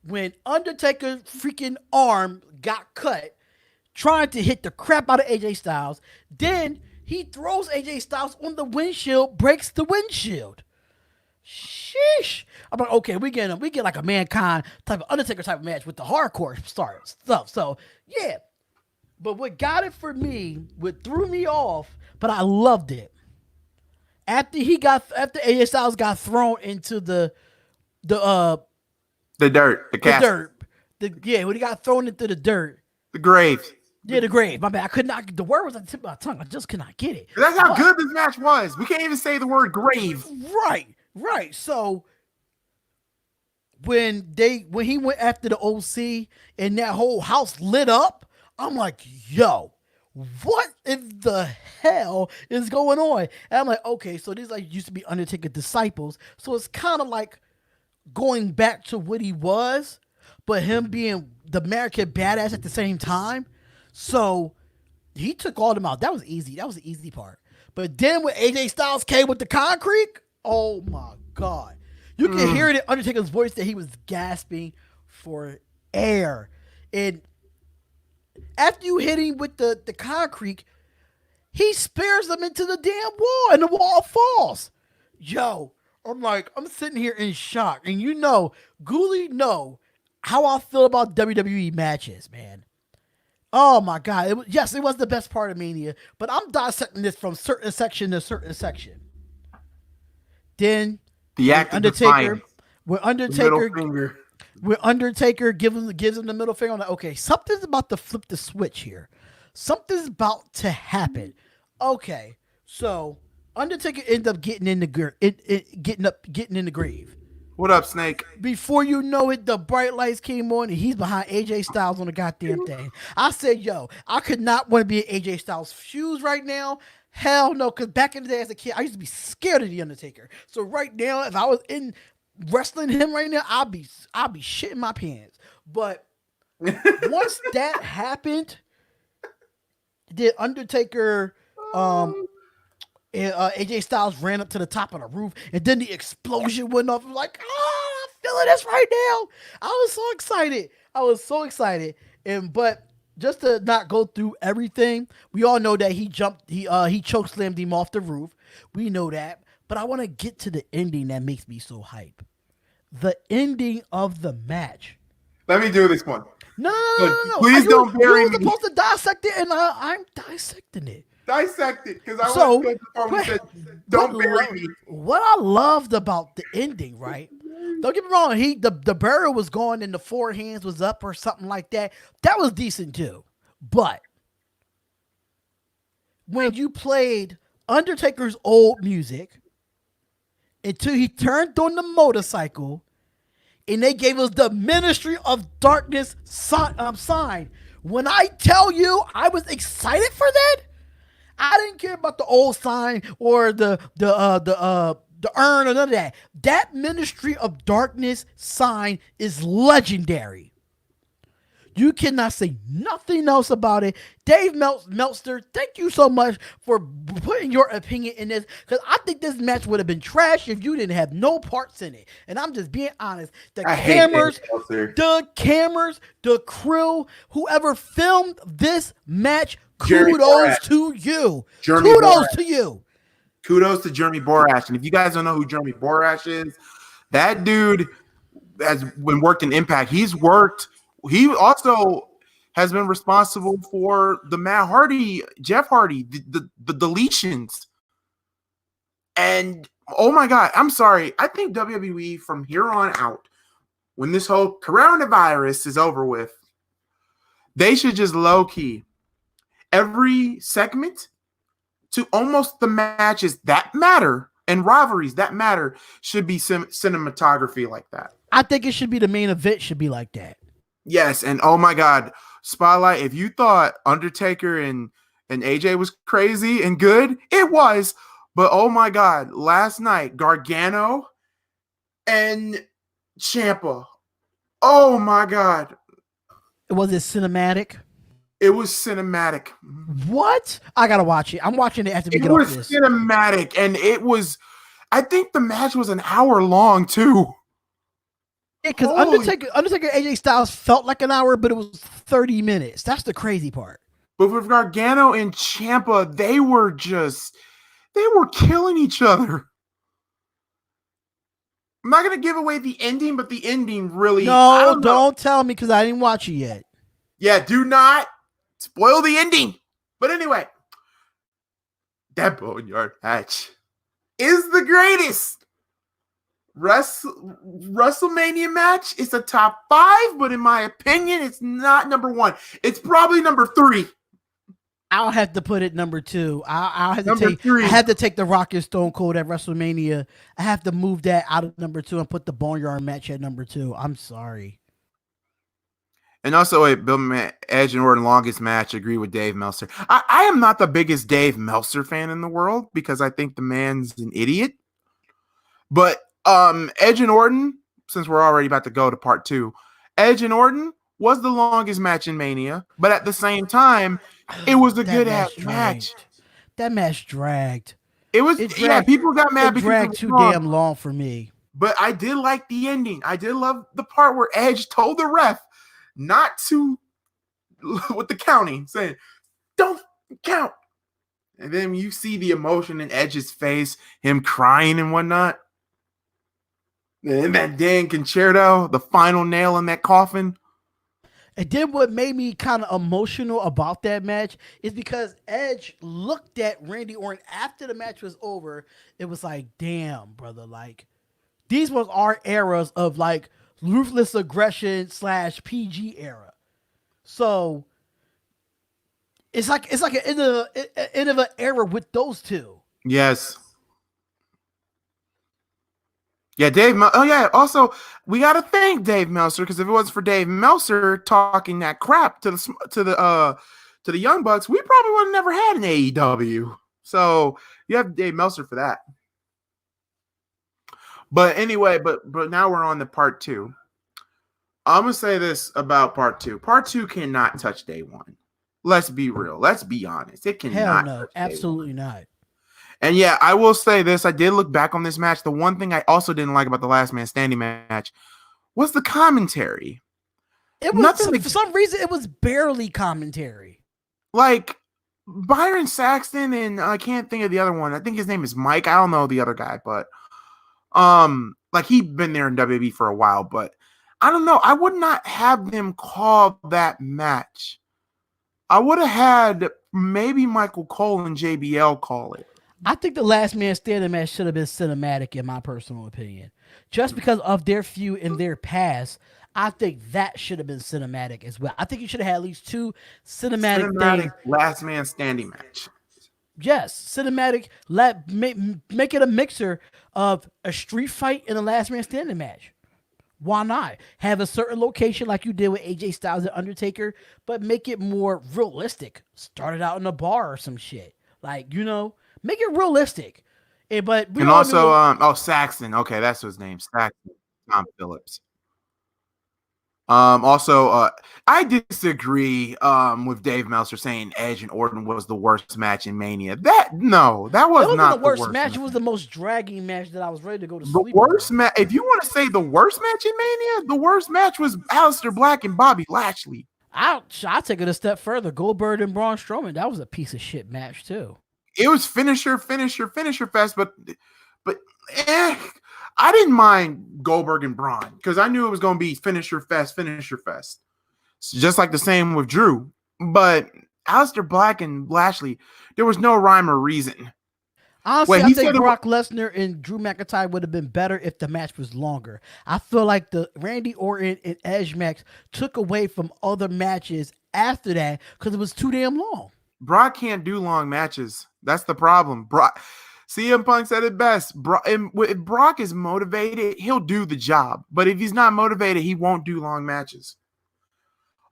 when Undertaker's freaking arm got cut, trying to hit the crap out of AJ Styles. Then he throws AJ Styles on the windshield, breaks the windshield. Sheesh. I'm like, okay, we get like a Mankind type of Undertaker type of match with the hardcore stuff. So yeah. But what got it for me, what threw me off, but I loved it. After AJ Styles got thrown into the dirt, when he got thrown into the dirt. The grave. Yeah, the grave. My bad. I could not. The word was on the tip of my tongue. I just could not get it. That's how good this match was. We can't even say the word grave. Right. So when he went after the OC and that whole house lit up, I'm like, yo, what in the hell is going on? And I'm like, okay, so these like used to be Undertaker disciples. So it's kind of like going back to what he was, but him being the American badass at the same time. So he took all them out. That was easy. That was the easy part. But then when AJ Styles came with the concrete, oh my God. You can hear it in Undertaker's voice that he was gasping for air. And after you hit him with the concrete, he spears them into the damn wall and the wall falls. Yo, I'm sitting here in shock. And Goolie know how I feel about WWE matches, man. Oh my God. It was the best part of Mania, but I'm dissecting this from certain section to certain section. Then the act of Undertaker, Undertaker gives him the middle finger. I'm like, okay, something's about to flip the switch here. Something's about to happen. Okay, so Undertaker ends up getting in the grave. What up, Snake? Before you know it, the bright lights came on and he's behind AJ Styles on the goddamn thing. I said, yo, I could not want to be in AJ Styles' shoes right now. Hell no, because back in the day as a kid, I used to be scared of the Undertaker. So right now, if I was in wrestling him right now, I'll be shitting my pants. But once that happened, did Undertaker AJ Styles ran up to the top of the roof, and then the explosion went off. I'm like, I'm feeling this right now. I was so excited. But just to not go through everything, we all know that he choke slammed him off the roof. We know that. But I want to get to the ending that makes me so hype. The ending of the match. Let me do this one. No. Please don't bury me. You're supposed to dissect it, and I'm dissecting it. Dissect it, because don't bury me. What I loved about the ending, right? Don't get me wrong, the barrel was going and the four hands was up or something like that. That was decent too. But when you played Undertaker's old music until he turned on the motorcycle and they gave us the Ministry of Darkness sign. When I tell you I was excited for that, I didn't care about the old sign or the urn or none of that. That Ministry of Darkness sign is legendary. You cannot say nothing else about it. Dave Meltzer, thank you so much for putting your opinion in this, because I think this match would have been trash if you didn't have no parts in it. And I'm just being honest. The cameras, the crew, whoever filmed this match, kudos to you. Kudos to you. Kudos to Jeremy Borash. And if you guys don't know who Jeremy Borash is, that dude has been worked in Impact. He also has been responsible for the Matt Hardy, Jeff Hardy, the deletions. And oh my God, I'm sorry. I think WWE from here on out, when this whole coronavirus is over with, they should just low-key every segment to almost the matches that matter and rivalries that matter should be cinematography like that. I think it should be the main event should be like that. Yes, and oh my God, Spotlight, if you thought Undertaker and AJ was crazy and good, it was. But oh my God, last night, Gargano and Ciampa. Oh my God. Was it cinematic? It was cinematic. What? I gotta watch it. I'm watching it after we get off this. It was cinematic, and it was, I think the match was an hour long too. Yeah, because Undertaker AJ Styles felt like an hour, but it was 30 minutes. That's the crazy part. But with Gargano and Ciampa, they were killing each other. I'm not going to give away the ending, but the ending really... No, don't tell me because I didn't watch it yet. Yeah, do not spoil the ending. But anyway, that Boneyard match is the greatest WrestleMania match. It's a top 5, but in my opinion, it's not number 1. It's probably number 3. I'll have to put it number 2. I'll have to Number take 3. I have to take the Rock and Stone Cold at WrestleMania. I have to move that out of number 2 and put the Boneyard match at number 2. I'm sorry. And also, Edge and Orton longest match. Agree with Dave Meltzer. I am not the biggest Dave Meltzer fan in the world because I think the man's an idiot. But Edge and Orton, since we're already about to go to part 2, Edge and Orton was the longest match in Mania, but at the same time, it was a good ass match. That match dragged. People got mad because it dragged was too long. damn long for me. But I did like the ending. I did love the part where Edge told the ref not to, with the counting, saying, "Don't count." And then you see the emotion in Edge's face, him crying and whatnot. And that dang concerto, the final nail in that coffin. And then what made me kind of emotional about that match is because Edge looked at Randy Orton after the match was over. It was like, damn, brother, like these was our eras of like ruthless aggression / PG era. So it's like an end of an era with those two. Yes. Yeah, also, we got to thank Dave Meltzer because if it wasn't for Dave Meltzer talking that crap to the Young Bucks, we probably would have never had an AEW. So you have Dave Meltzer for that. But anyway, but now we're on to part 2. I'm gonna say this about part 2. Part 2 cannot touch day 1. Let's be real. Let's be honest. It cannot. Hell no, absolutely not. And yeah, I will say this. I did look back on this match. The one thing I also didn't like about the Last Man Standing match was the commentary. It was for some reason it was barely commentary. Like Byron Saxton and I can't think of the other one. I think his name is Mike. I don't know the other guy, but like he'd been there in WWE for a while, but I don't know. I would not have them call that match. I would have had maybe Michael Cole and JBL call it. I think the Last Man Standing match should have been cinematic, in my personal opinion. Just because of their feud in their past, I think that should have been cinematic as well. I think you should have had at least 2 cinematic things. Last Man Standing match. Yes, cinematic. Make it a mixer of a street fight and a Last Man Standing match. Why not? Have a certain location like you did with AJ Styles and Undertaker, but make it more realistic. Start it out in a bar or some shit. Like, make it realistic. And also, Saxton. Okay, that's his name. Saxton. Tom Phillips. I disagree with Dave Meltzer saying Edge and Orton was the worst match in Mania. That was not the worst match. It was the most dragging match that I was ready to go to sleep. The worst match. If you want to say the worst match in Mania, the worst match was Aleister Black and Bobby Lashley. I'll take it a step further. Goldberg and Braun Strowman. That was a piece of shit match too. It was finisher fest, but I didn't mind Goldberg and Braun because I knew it was going to be finisher fest. It's just like the same with Drew. But Aleister Black and Lashley, there was no rhyme or reason. Honestly, I think Brock Lesnar and Drew McIntyre would have been better if the match was longer. I feel like the Randy Orton and Edge match took away from other matches after that because it was too damn long. Brock can't do long matches. That's the problem. CM Punk said it best. If Brock is motivated, he'll do the job. But if he's not motivated, he won't do long matches.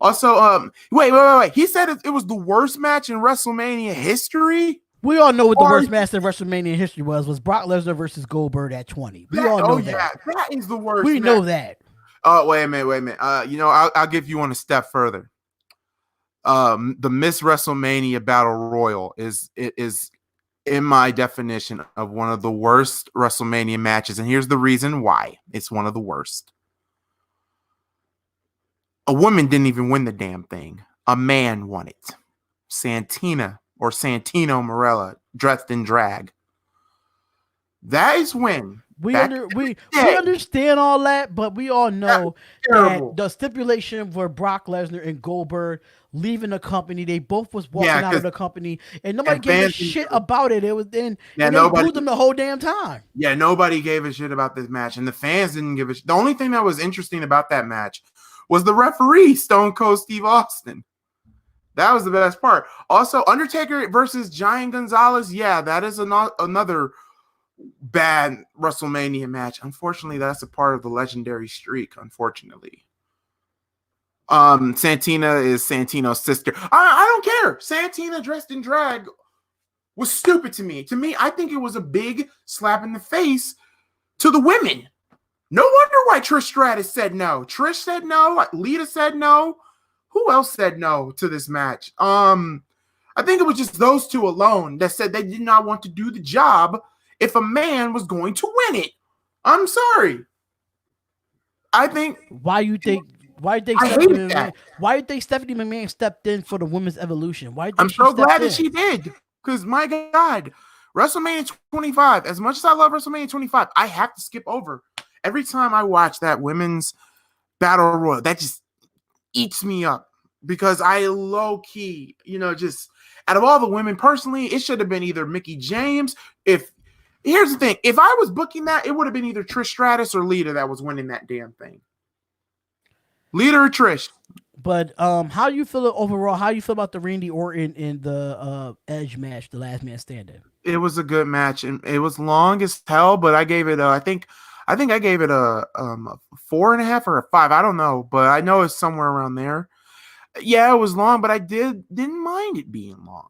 Also, wait. He said it was the worst match in WrestleMania history. We all know what the worst match in WrestleMania history was Brock Lesnar versus Goldberg at 20. We all know that. Yeah, that is the worst. We know that. Oh, wait a minute. I'll give you one a step further. The Miss WrestleMania Battle Royal is in my definition of one of the worst WrestleMania matches. And here's the reason why it's one of the worst. A woman didn't even win the damn thing. A man won it. Santina or Santino Marella dressed in drag. That is when we understand all that, but we all know that the stipulation for Brock Lesnar and Goldberg leaving the company, they both was walking out of the company, and nobody gave a shit about it. It was then they booed them the whole damn time. Yeah, nobody gave a shit about this match, and the fans didn't give a shit. The only thing that was interesting about that match was the referee, Stone Cold Steve Austin. That was the best part. Also, Undertaker versus Giant Gonzalez. Yeah, that is another bad WrestleMania match. Unfortunately, that's a part of the legendary streak, unfortunately. Santina is Santino's sister. I don't care. Santina dressed in drag was stupid to me. To me, I think it was a big slap in the face to the women. No wonder why Trish Stratus said no. Trish said no. Lita said no. Who else said no to this match? I think it was just those two alone that said they did not want to do the job if a man was going to win it. I'm sorry. I think why you think Stephanie McMahon stepped in for the women's evolution? I'm so glad that she did. Because my God, WrestleMania 25, as much as I love WrestleMania 25, I have to skip over. Every time I watch that women's battle royal, that just eats me up. Because I low-key, just out of all the women, personally, it should have been either Mickie James. Here's the thing. If I was booking that, it would have been either Trish Stratus or Lita that was winning that damn thing. Lita or Trish. But how you feel overall? How you feel about the Randy Orton in the Edge match, the Last Man Standing? It was a good match, and it was long as hell. But I gave it, I think I gave it a 4.5 or a 5. I don't know, but I know it's somewhere around there. Yeah, it was long, but I didn't mind it being long.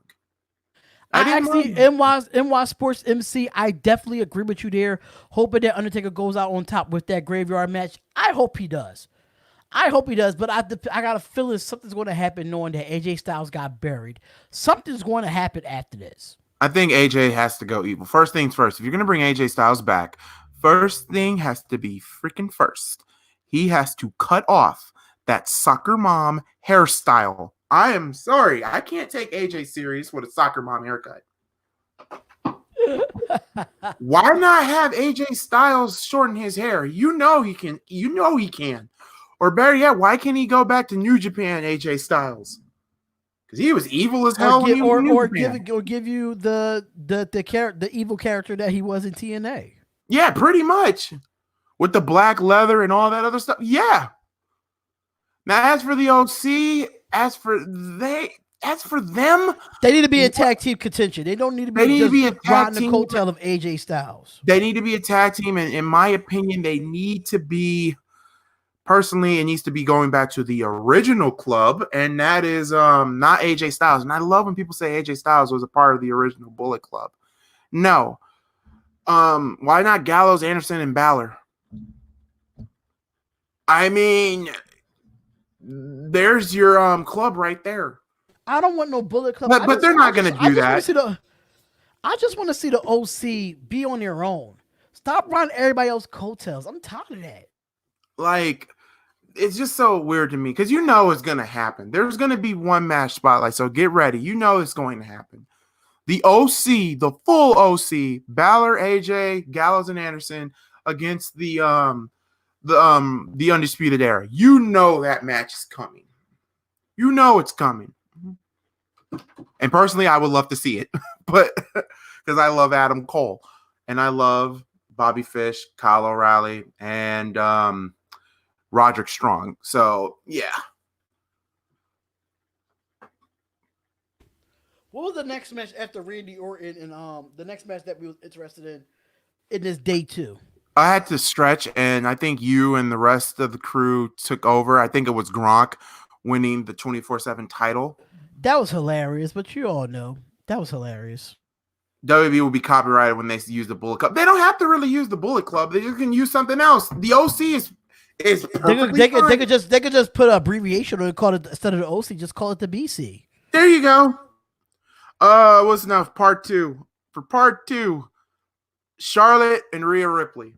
NY Sports MC, I definitely agree with you there. Hoping that Undertaker goes out on top with that graveyard match. I hope he does. But I got a feeling something's going to happen knowing that AJ Styles got buried. Something's going to happen after this. I think AJ has to go evil. First things first. If you're going to bring AJ Styles back, first thing has to be freaking first. He has to cut off that soccer mom hairstyle. I am sorry. I can't take AJ serious with a soccer mom haircut. Why not have AJ Styles shorten his hair? You know he can. Or better yet, why can't he go back to New Japan, AJ Styles? Because he was evil as hell. Give you the evil character that he was in TNA. Yeah, pretty much. With the black leather and all that other stuff. Yeah. Now, as for the OC, as for them, they need to be a tag team contention. They don't need to be riding the coattail of AJ Styles. They need to be a tag team, and in my opinion, they need to be. Personally, it needs to be going back to the original club, and that is not AJ Styles. And I love when people say AJ Styles was a part of the original Bullet Club. No. Why not Gallows, Anderson, and Balor? I mean, there's your club right there. I don't want no Bullet Club. But they're not going to do that. I just want to see the OC be on their own. Stop riding everybody else's coattails. I'm tired of that. Like, it's just so weird to me because it's going to happen. There's going to be one match spotlight, so get ready. It's going to happen. The OC, the full OC, Balor, AJ, Gallows, and Anderson against the Undisputed Era. That match is coming. It's coming. And personally, I would love to see it, but because I love Adam Cole and I love Bobby Fish, Kyle O'Reilly, and Roderick Strong. So, yeah. What was the next match after Randy Orton and the next match that we was interested in this day 2? I had to stretch, and I think you and the rest of the crew took over. I think it was Gronk winning the 24/7 title. That was hilarious, but you all know that was hilarious. WWE will be copyrighted when they use the Bullet Club. They don't have to really use the Bullet Club. They just can use something else. The OC is they could just put an abbreviation or call it instead of the OC, just call it the BC. There you go. What's enough? Part 2. For part 2, Charlotte and Rhea Ripley.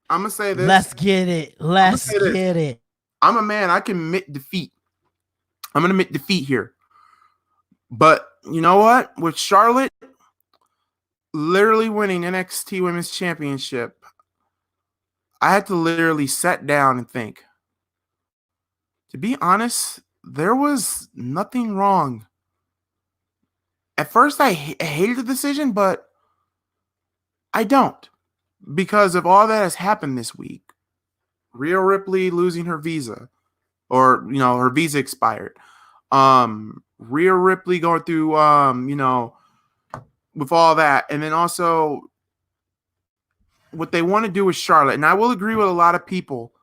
I'm gonna say this. Let's get it. I'm a man. I can admit defeat. I'm gonna admit defeat here. But you know what? With Charlotte literally winning NXT Women's Championship, I had to literally sit down and think. To be honest, there was nothing wrong. At first, I hated the decision, but I don't. Because of all that has happened this week. Rhea Ripley losing her visa. Or, her visa expired. Rhea Ripley going through, with all that. And then also, what they want to do with Charlotte. And I will agree with a lot of people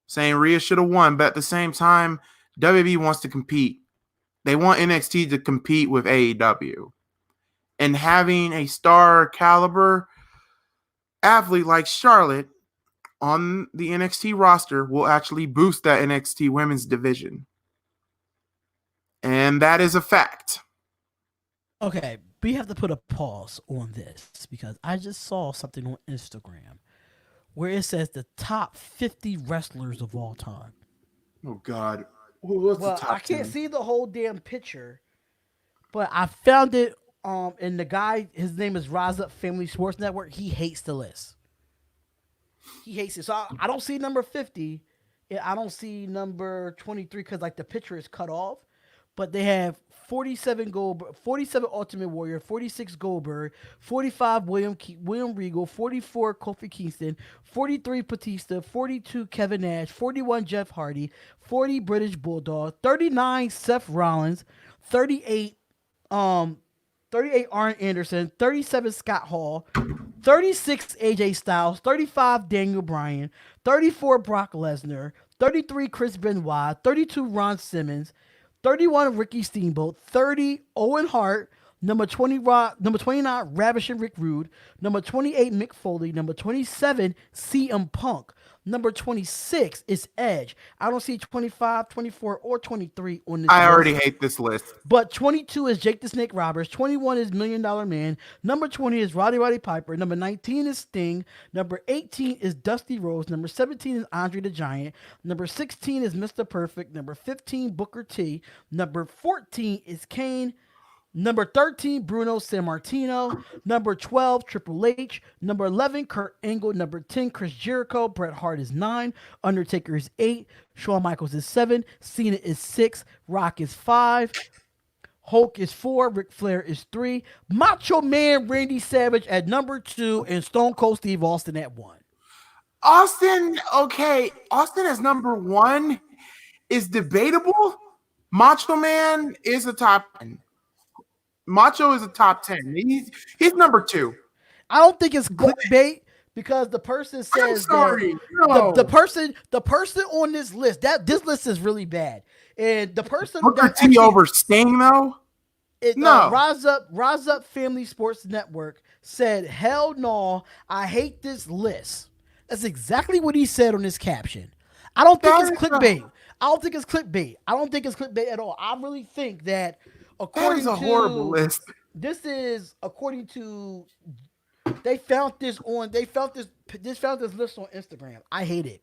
saying Rhea should have won. But at the same time, WWE wants to compete. They want NXT to compete with AEW. And having a star caliber athlete like Charlotte on the NXT roster will actually boost that NXT women's division. And that is a fact. Okay, we have to put a pause on this because I just saw something on Instagram where it says the top 50 wrestlers of all time. Oh, God. What's the top I can't 10? see the whole damn picture, but I found it. And the guy, his name is Rise Up Family Sports Network. He hates the list. He hates it. So I don't see number 50. I don't see number 23 because like the picture is cut off. But they have 47 Goldberg, 47 Ultimate Warrior, 46 Goldberg, 45 William Regal, 44 Kofi Kingston, 43 Batista, 42 Kevin Nash, 41 Jeff Hardy, 40 British Bulldog, 39 Seth Rollins, 38 Arn Anderson, 37 Scott Hall, 36 AJ Styles, 35 Daniel Bryan, 34 Brock Lesnar, 33 Chris Benoit, 32 Ron Simmons, 31 Ricky Steamboat, 30 Owen Hart, number 29 Ravishing Rick Rude, number 28 Mick Foley, number 27 CM Punk, number 26 is Edge. I don't see 25, 24, or 23 on this list. I already hate this list. But 22 is Jake the Snake Roberts, 21 is $1 Million Man, number 20 is Roddy Piper, number 19 is Sting, number 18 is Dusty Rhodes, number 17 is Andre the Giant, number 16 is Mr. Perfect, number 15 Booker T, number 14 is Kane, number 13, Bruno Sammartino. Number 12, Triple H. Number 11, Kurt Angle. Number 10, Chris Jericho. Bret Hart is 9. Undertaker is 8. Shawn Michaels is 7. Cena is 6. Rock is 5. Hulk is 4. Ric Flair is 3. Macho Man Randy Savage at number 2. And Stone Cold Steve Austin at 1. Austin as number 1 is debatable. Macho Man is a top 10. Macho is a top 10. He's number 2. I don't think it's clickbait because the person says I'm sorry. No. the person on this list, this list is really bad. And the person Booker that T actually, over Sting though? No. Rise Up Family Sports Network said, "Hell no, I hate this list." That's exactly what he said on his caption. I don't think it's clickbait. I don't think it's clickbait at all. I really think that according that is a horrible list. This is according to they found this list on Instagram. I hate it.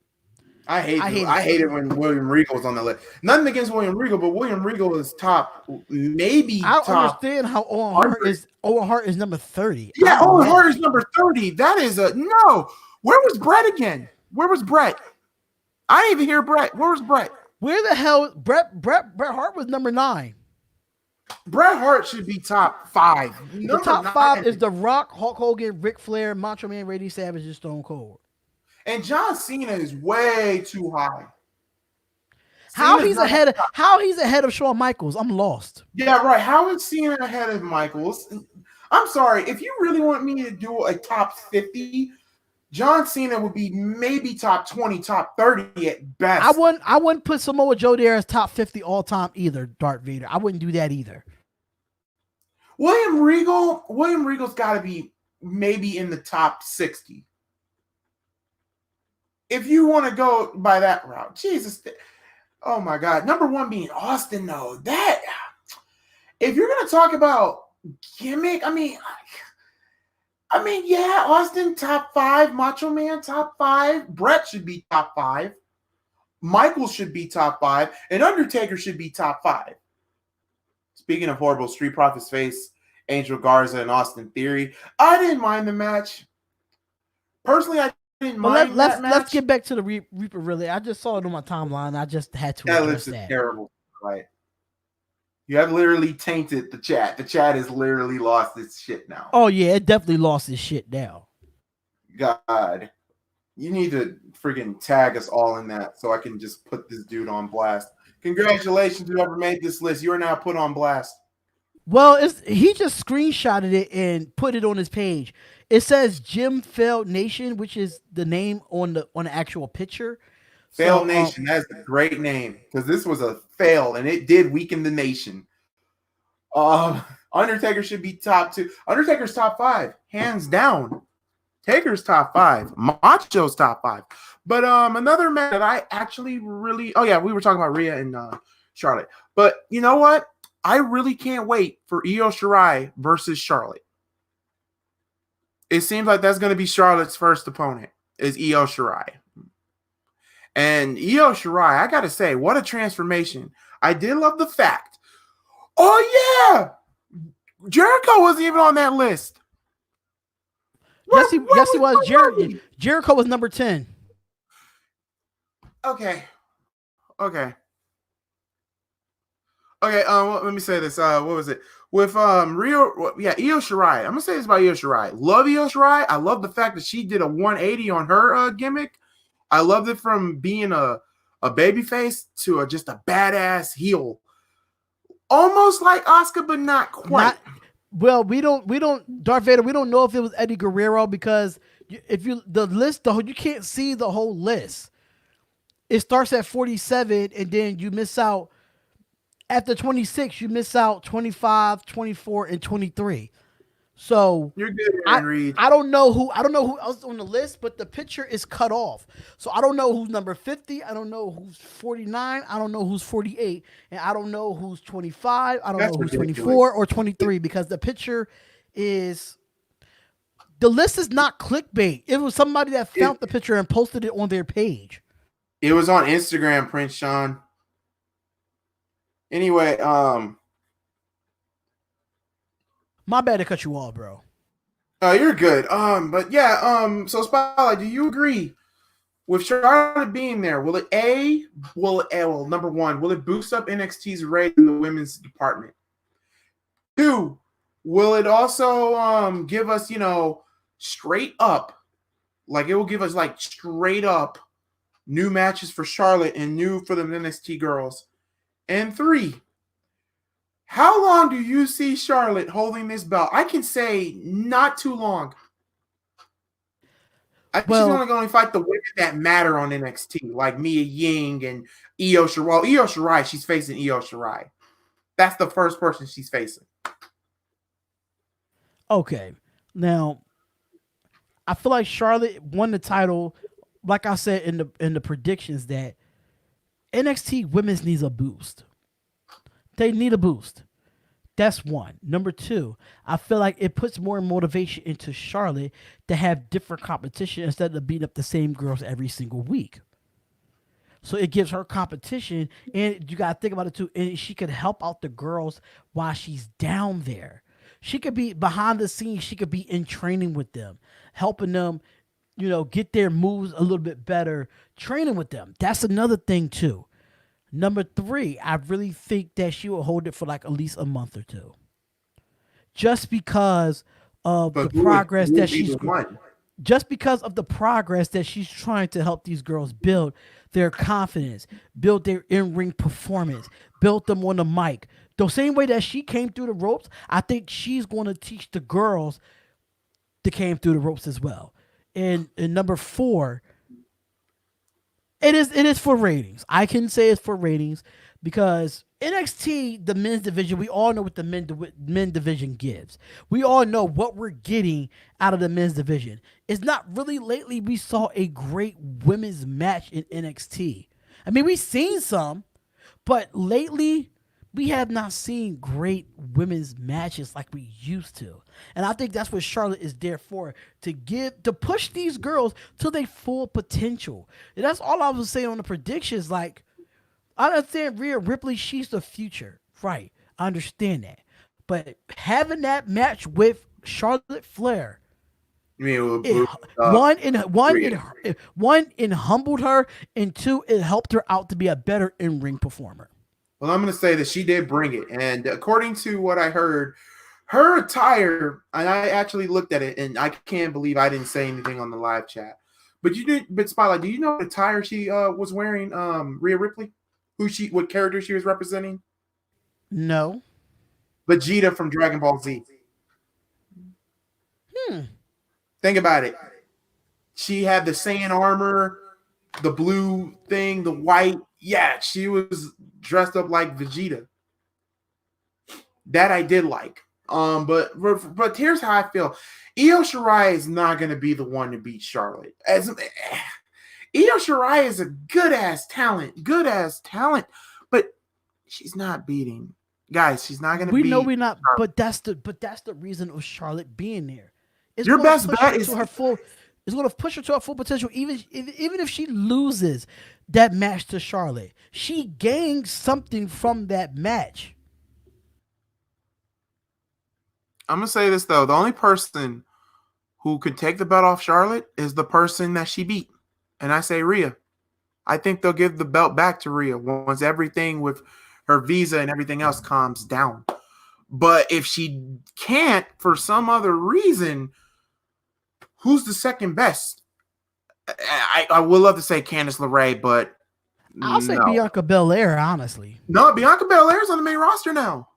I hate it when William Regal's on the list. Nothing against William Regal, but William Regal is top, maybe I don't top. understand how Owen Hart is number 30. Yeah, Owen Hart is number 30. That is no. Where was Bret again? Where was Bret? I didn't even hear Bret. Where was Bret? Where the hell Bret Hart was number 9. Bret Hart should be top 5. The top 5 is The Rock, Hulk Hogan, Ric Flair, Macho Man, Randy Savage, and Stone Cold. And John Cena is way too high. How he's ahead of Shawn Michaels? I'm lost. Yeah, right. How is Cena ahead of Michaels? I'm sorry. If you really want me to do a top 50, John Cena would be maybe top 20, top 30 at best. I wouldn't put Samoa Joe there as top 50 all time either, Darth Vader. I wouldn't do that either. William Regal's got to be maybe in the top 60. If you want to go by that route. Jesus. Oh my God. Number 1 being Austin though. That if you're going to talk about gimmick, I mean, yeah, Austin top 5, Macho Man top 5, Bret should be top 5, Michaels should be top 5, and Undertaker should be top 5. speaking of horrible, Street Profits face Angel Garza and Austin Theory. I didn't mind the match. Personally, I didn't But mind that match. let's get back to the Reaper. Really, I just saw it on my timeline. I just had to That address list is that. terrible. Right? You have literally tainted the chat. The chat has literally lost its shit now. Oh yeah, it definitely lost its shit now. God, you need to freaking tag us all in that so I can just put this dude on blast. Congratulations, whoever made this list. You are now put on blast. Well, he just screenshotted it and put it on his page. It says Jim Fail Nation, which is the name on the actual picture. Fail Nation, that's a great name because this was a fail and it did weaken the nation. Undertaker should be top 2. Undertaker's top 5, hands down. Taker's top 5. Macho's top 5. But another match that I actually really, we were talking about Rhea and Charlotte. But you know what? I really can't wait for Io Shirai versus Charlotte. It seems like that's going to be Charlotte's first opponent is Io Shirai. And Io Shirai, I got to say, what a transformation. I did love the fact. Oh, yeah. Jericho wasn't even on that list. Yes, he was. Jericho was number 10. Okay. Well, let me say this. What was it? With Io Shirai. I'm gonna say this about Io Shirai. Love Io Shirai. I love the fact that she did a 180 on her gimmick. I loved it from being a babyface to just a badass heel. Almost like Asuka, but not quite. We don't Darth Vader, we don't know if it was Eddie Guerrero because if you you can't see the whole list. It starts at 47 and then you miss out after 26, you miss out 25, 24, and 23. So you're good, Aaron Reed. I don't know who else on the list, but the picture is cut off. So I don't know who's number 50. I don't know who's 49. I don't know who's 48. And I don't know who's 25. I don't know who's 24 or 23 because the picture is the list is not clickbait. It was somebody that found the picture and posted it on their page. It was on Instagram, Prince Sean. Anyway, my bad to cut you off, bro. You're good. But yeah, so Spotlight, do you agree with Charlotte being there? Will number one, will it boost up NXT's rate in the women's department? 2, will it also give us, straight up, like it will give us like straight up new matches for Charlotte and new for the NXT girls? And 3, how long do you see Charlotte holding this belt? I can say not too long. She's only going to fight the women that matter on NXT, like Mia Ying and Io Shirai. Well, Io Shirai, she's facing Io Shirai. That's the first person she's facing. Okay. Now, I feel like Charlotte won the title, like I said in the predictions, that NXT women's needs a boost. They need a boost. That's 1. Number 2, I feel like it puts more motivation into Charlotte to have different competition instead of beating up the same girls every single week. So it gives her competition, and you got to think about it too. And she could help out the girls while she's down there. She could be behind the scenes. She could be in training with them, helping them, get their moves a little bit better, training with them. That's another thing too. Number 3, I really think that she will hold it for like at least a month or 2. Just because of the progress that she's trying to help these girls build their confidence, build their in-ring performance, build them on the mic. The same way that she came through the ropes, I think she's going to teach the girls that came through the ropes as well. And number 4, It is for ratings. I can say it's for ratings because NXT, the men's division, we all know what the men division gives. We all know what we're getting out of the men's division. It's not really lately we saw a great women's match in NXT. I mean, we've seen some, but lately we have not seen great women's matches like we used to. And I think that's what Charlotte is there for, to push these girls to their full potential. And that's all I was saying on the predictions. Like, I understand Rhea Ripley, she's the future. Right. I understand that. But having that match with Charlotte Flair, I mean, it would it, boost up one, it humbled her, and two, it helped her out to be a better in-ring performer. Well, I'm going to say that she did bring it. And according to what I heard, her attire, and I actually looked at it, and I can't believe I didn't say anything on the live chat. But Spotlight, do you know what attire she was wearing, Rhea Ripley? What character she was representing? No. Vegeta from Dragon Ball Z. Think about it. She had the Saiyan armor, the blue thing, the white. Yeah, she was dressed up like Vegeta. That I did like. But here's how I feel. Io Shirai is not going to be the one to beat Charlotte. Io Shirai is a good ass talent, but she's not beating. Guys, she's not going to beat. We know we're not, Charlotte. but that's the reason of Charlotte being there. Your best bet is it's going to push her to her full potential. Even if she loses that match to Charlotte, she gains something from that match. I'm going to say this, though. The only person who could take the belt off Charlotte is the person that she beat. And I say Rhea. I think they'll give the belt back to Rhea once everything with her visa and everything else calms down. But if she can't, for some other reason, who's the second best? I would love to say Candice LeRae, but I'll say Bianca Belair, honestly. No, Bianca Belair's on the main roster now.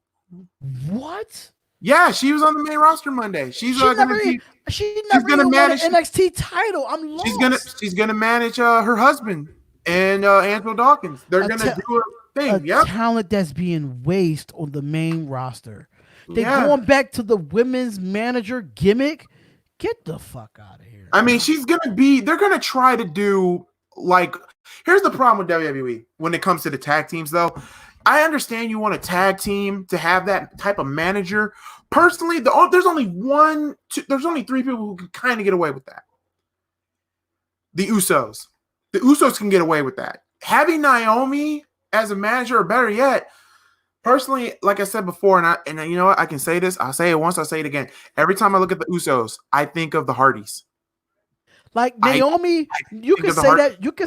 What? Yeah, she was on the main roster Monday. She's never gonna manage an NXT title. I'm lost. She's gonna manage her husband and Angelo Dawkins. They're gonna do a thing. A talent that's being wasted on the main roster. They're going back to the women's manager gimmick. Get the fuck out of here. I mean, they're gonna try to do like. Here's the problem with WWE when it comes to the tag teams, though. I understand you want a tag team to have that type of manager. Personally, there's only three people who can kind of get away with that. The Usos. The Usos can get away with that. Having Naomi as a manager, or better yet, personally, like I said before, and you know what? I can say this. I'll say it once. I'll say it again. Every time I look at the Usos, I think of the Hardys. Like Naomi, you can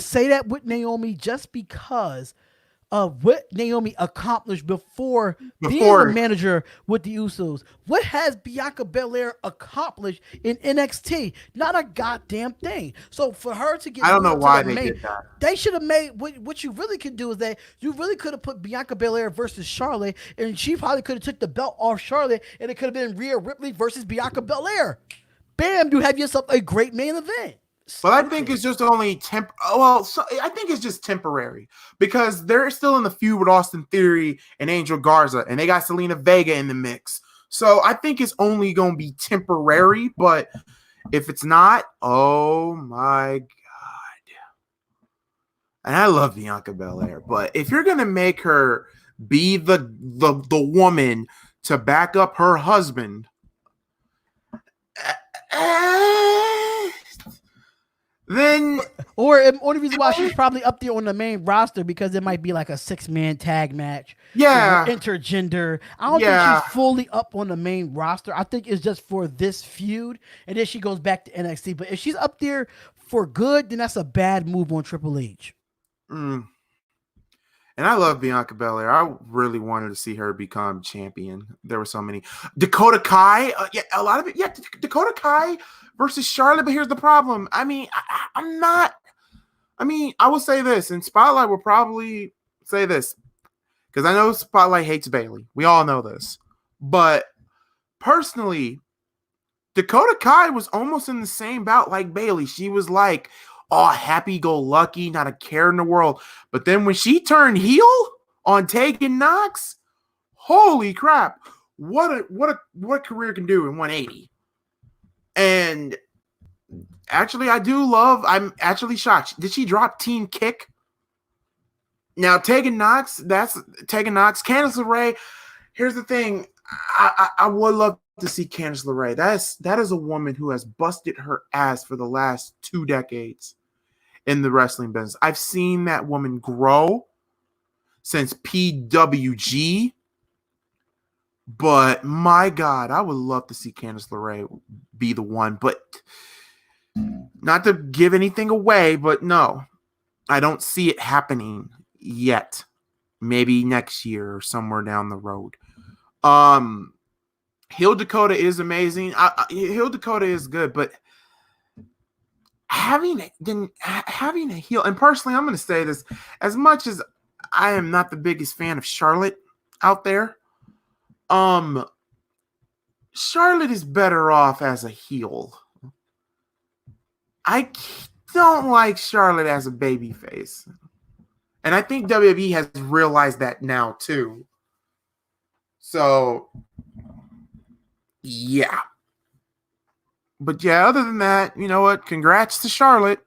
say that with Naomi just because of what Naomi accomplished before being a manager with the Usos. What has Bianca Belair accomplished in NXT? Not a goddamn thing. So for her to get, I don't know why they did that. They should have made what you really could do is that you really could have put Bianca Belair versus Charlotte, and she probably could have took the belt off Charlotte, and it could have been Rhea Ripley versus Bianca Belair. Bam! You have yourself a great main event. But I think it's just only I think it's just temporary because they're still in the feud with Austin Theory and Angel Garza, and they got Selena Vega in the mix. So I think it's only going to be temporary. But if it's not, oh my god! And I love Bianca Belair, but if you're going to make her be the woman to back up her husband. Then, or the reason why she's probably up there on the main roster because it might be like a 6-man tag match. Yeah, intergender. I don't think she's fully up on the main roster. I think it's just for this feud, and then she goes back to NXT. But if she's up there for good, then that's a bad move on Triple H. And I love Bianca Belair. I really wanted to see her become champion. There were so many. Dakota Kai, a lot of it. Yeah, Dakota Kai versus Charlotte. But here's the problem. I mean, I will say this, and Spotlight will probably say this because I know Spotlight hates Bayley. We all know this. But personally, Dakota Kai was almost in the same bout like Bayley. She was like, happy-go-lucky, not a care in the world. But then when she turned heel on Tegan Knox, holy crap! What a career can do in 180. And actually, I'm actually shocked. Did she drop Team Kick? Now Tegan Knox, that's Tegan Knox. Candice LeRae. Here's the thing: I would love to see Candice LeRae. That is a woman who has busted her ass for the last 2 decades in the wrestling business. I've seen that woman grow since PWG But my God, I would love to see Candice LeRae be the one. But not to give anything away, but no, I don't see it happening yet. Maybe next year or somewhere down the road. Hill Dakota is amazing. Hill Dakota is good, but having a heel, and personally, I'm going to say this: as much as I am not the biggest fan of Charlotte out there, Charlotte is better off as a heel. I don't like Charlotte as a babyface, and I think WWE has realized that now too. So, yeah. But yeah, other than that, you know what? Congrats to Charlotte.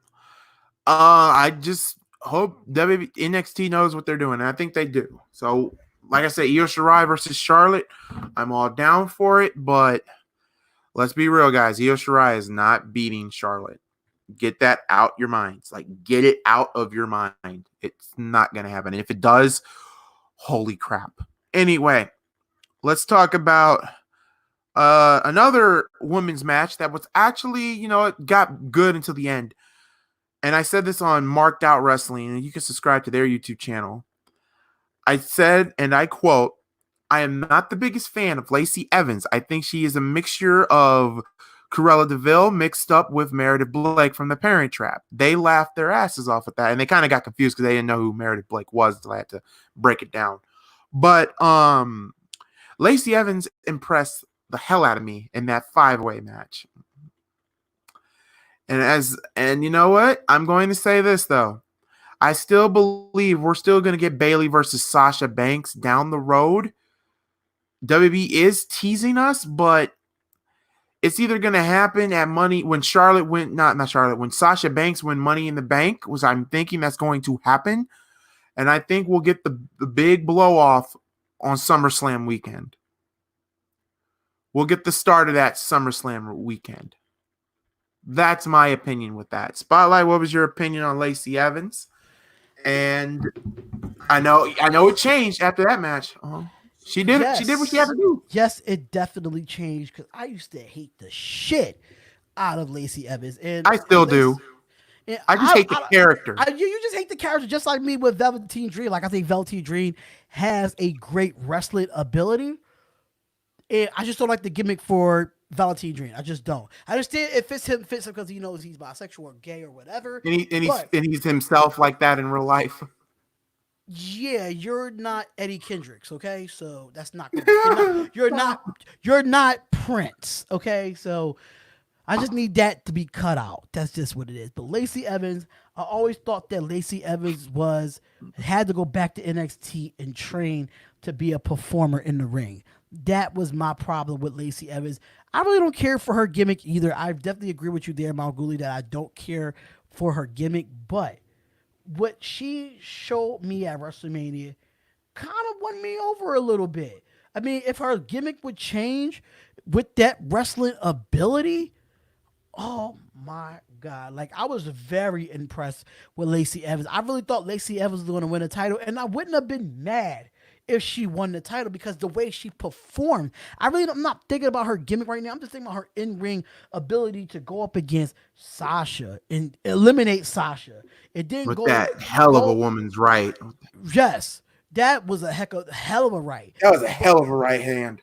I just hope NXT knows what they're doing, and I think they do. So, like I said, Io Shirai versus Charlotte, I'm all down for it. But let's be real, guys. Io Shirai is not beating Charlotte. Get that out your minds. Like, get it out of your mind. It's not going to happen. And if it does, holy crap. Anyway, let's talk about another women's match that was actually, it got good until the end. And I said this on Marked Out Wrestling, and you can subscribe to their YouTube channel. I said, and I quote, "I am not the biggest fan of Lacey Evans. I think she is a mixture of Cruella DeVille mixed up with Meredith Blake from The Parent Trap." They laughed their asses off at that, and they kind of got confused because they didn't know who Meredith Blake was until I had to break it down. But Lacey Evans impressed the hell out of me in that 5-way match. And you know what? I'm going to say this though. I still believe we're still going to get Bayley versus Sasha Banks down the road. WB is teasing us, but it's either going to happen at Money when Charlotte win, not Charlotte, when Sasha Banks win Money in the Bank, was I'm thinking that's going to happen. And I think we'll get the big blow off on SummerSlam weekend. We'll get the start of that SummerSlam weekend. That's my opinion with that. Spotlight, what was your opinion on Lacey Evans? And I know it changed after that match. She did Yes. She did what she had to do. Yes, it definitely changed because I used to hate the shit out of Lacey Evans, and I still do. And I just hate the character. You just hate the character, just like me with Velveteen Dream. Like, I think Velveteen Dream has a great wrestling ability, and I just don't like the gimmick for Velveteen Dream. I just don't. I understand it fits him because he knows he's bisexual or gay or whatever. And he's himself like that in real life. Yeah, you're not Eddie Kendricks, okay? So that's not good. You're not Prince, okay? So I just need that to be cut out. That's just what it is. But Lacey Evans, I always thought that Lacey Evans had to go back to NXT and train to be a performer in the ring. That was my problem with Lacey Evans. I really don't care for her gimmick either. I definitely agree with you there, MalcGoolie, that I don't care for her gimmick. But what she showed me at WrestleMania kind of won me over a little bit. I mean, if her gimmick would change with that wrestling ability, oh my God. Like, I was very impressed with Lacey Evans. I really thought Lacey Evans was going to win a title, and I wouldn't have been mad if she won the title because the way she performed. I'm not thinking about her gimmick right now. I'm just thinking about her in-ring ability to go up against Sasha and eliminate Sasha. It didn't With go that hell of a woman's right. Yes, that was a hell of a right. That was a hell of a right hand.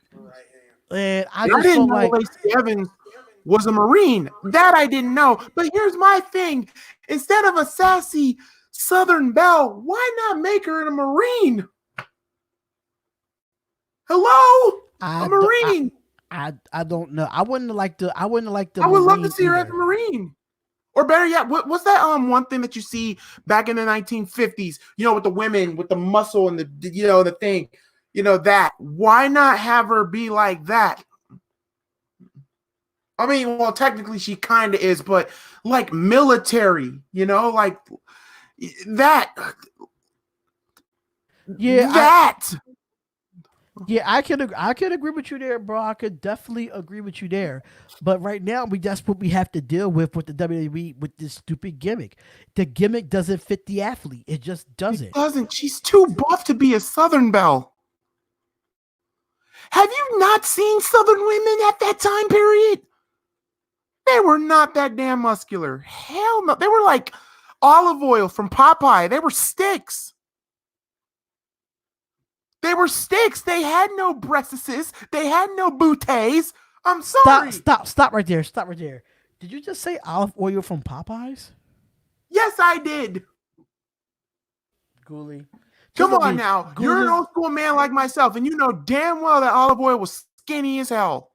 And I didn't felt know like Lacey Evans was a Marine. That I didn't know. But here's my thing. Instead of a sassy Southern belle, why not make her a Marine? Hello? A Marine. I don't know. I wouldn't like the I would Marine love to see her as either. a Marine. Or better yet, what's that one thing that you see back in the 1950s, with the women with the muscle and the thing, that. Why not have her be like that? I mean, well, technically she kind of is, but like military, like that. Yeah, that. Yeah, I could agree with you there, bro. I could definitely agree with you there. But right now, that's what we have to deal with the WWE with this stupid gimmick. The gimmick doesn't fit the athlete. It just doesn't. It doesn't. She's too buff to be a Southern belle. Have you not seen Southern women at that time period? They were not that damn muscular. Hell no. They were like olive oil from Popeye. They were sticks. They were sticks. They had no breasts. They had no booties. I'm sorry. Stop right there. Stop right there. Did you just say olive oil from Popeyes? Yes, I did. Goolie. Come on now. Goolie. You're an old school man like myself, and you know damn well that olive oil was skinny as hell.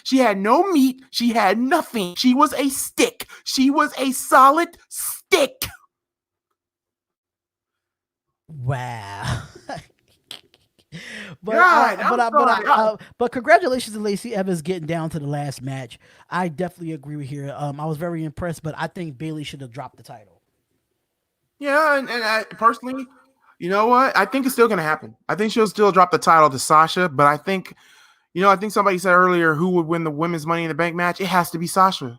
She had no meat. She had nothing. She was a stick. She was a solid stick. Wow. But congratulations to Lacey Evans getting down to the last match. I definitely agree with her. I was very impressed, but I think Bayley should have dropped the title. Yeah, and I personally, you know what? I think it's still going to happen. I think she'll still drop the title to Sasha, but I think somebody said earlier who would win the women's Money in the Bank match. It has to be Sasha.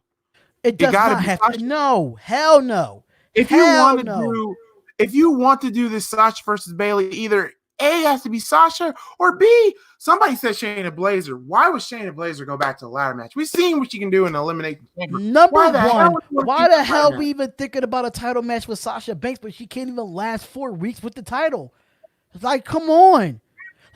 It does not have to. No, hell no. If you want to do this Sasha versus Bayley, either A, has to be Sasha, or B, somebody said Shayna Baszler. Why would Shayna Baszler go back to the ladder match? We've seen what she can do in the elimination chamber. Why the hell we even thinking about a title match with Sasha Banks, but she can't even last 4 weeks with the title? It's like, come on.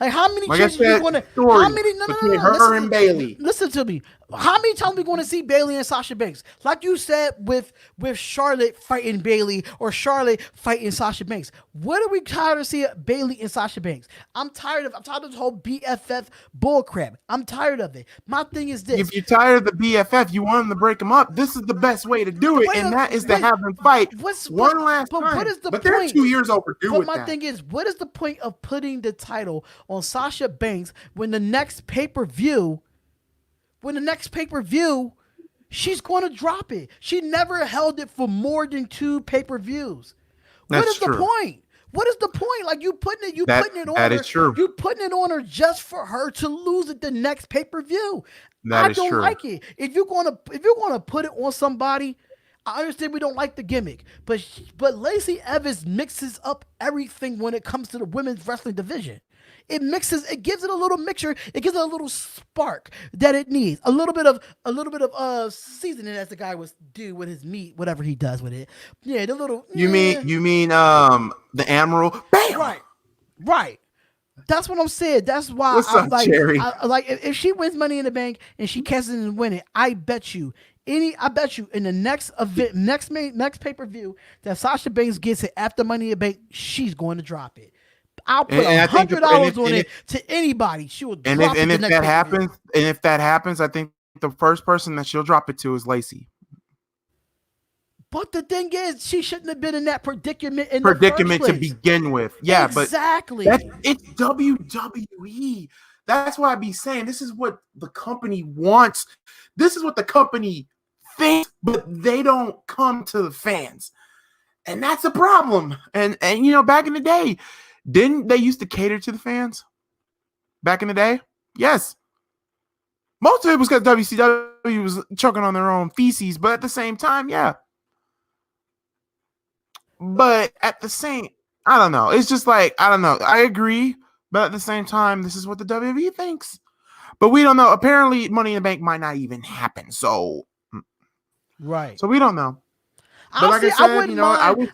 Like, how many chances you want to? How many? No. Her and Bayley. Listen to me. How many times we going to see Bayley and Sasha Banks? Like you said with Charlotte fighting Bayley or Charlotte fighting Sasha Banks. What are we tired of seeing Bayley and Sasha Banks? I'm tired of this whole BFF bullcrap. I'm tired of it. My thing is this: if you're tired of the BFF, you want them to break them up. This is the best way to do it, and that is to have them fight one last time. What is the point? They're 2 years overdue with that. But my thing is, what is the point of putting the title on Sasha Banks when the next pay-per-view? She's going to drop it. She never held it for more than 2 pay-per-views. What is the point? What is the point? Like, you putting it on her. Is true. You putting it on her just for her to lose at the next pay-per-view. I don't like it. If you're gonna put it on somebody, I understand we don't like the gimmick, but Lacey Evans mixes up everything when it comes to the women's wrestling division. It gives it a little mixture. It gives it a little spark that it needs. A little bit of seasoning, as the guy was do with his meat, whatever he does with it. Yeah, the little. You mean the Emerald? Bam! Right. That's what I'm saying. That's why I'm like, Jerry? If she wins Money in the Bank and she catches and win it, I bet you in the next event, next pay-per-view that Sasha Banks gets it after Money in the Bank, she's going to drop it. I'll put $100 on it to anybody. She will drop it. And if that happens, I think the first person that she'll drop it to is Lacey. But the thing is, she shouldn't have been in that predicament to begin with. Yeah, exactly. But it's WWE. That's why I be saying this is what the company wants. This is what the company thinks, but they don't come to the fans, and that's a problem. And back in the day. Didn't they used to cater to the fans back in the day? Yes. Most of it was because WCW was choking on their own feces, but at the same time, yeah. But at the same, I don't know. It's just like, I don't know. I agree, but at the same time, this is what the WWE thinks. But we don't know. Apparently, Money in the Bank might not even happen. So, right. So we don't know. But like I said,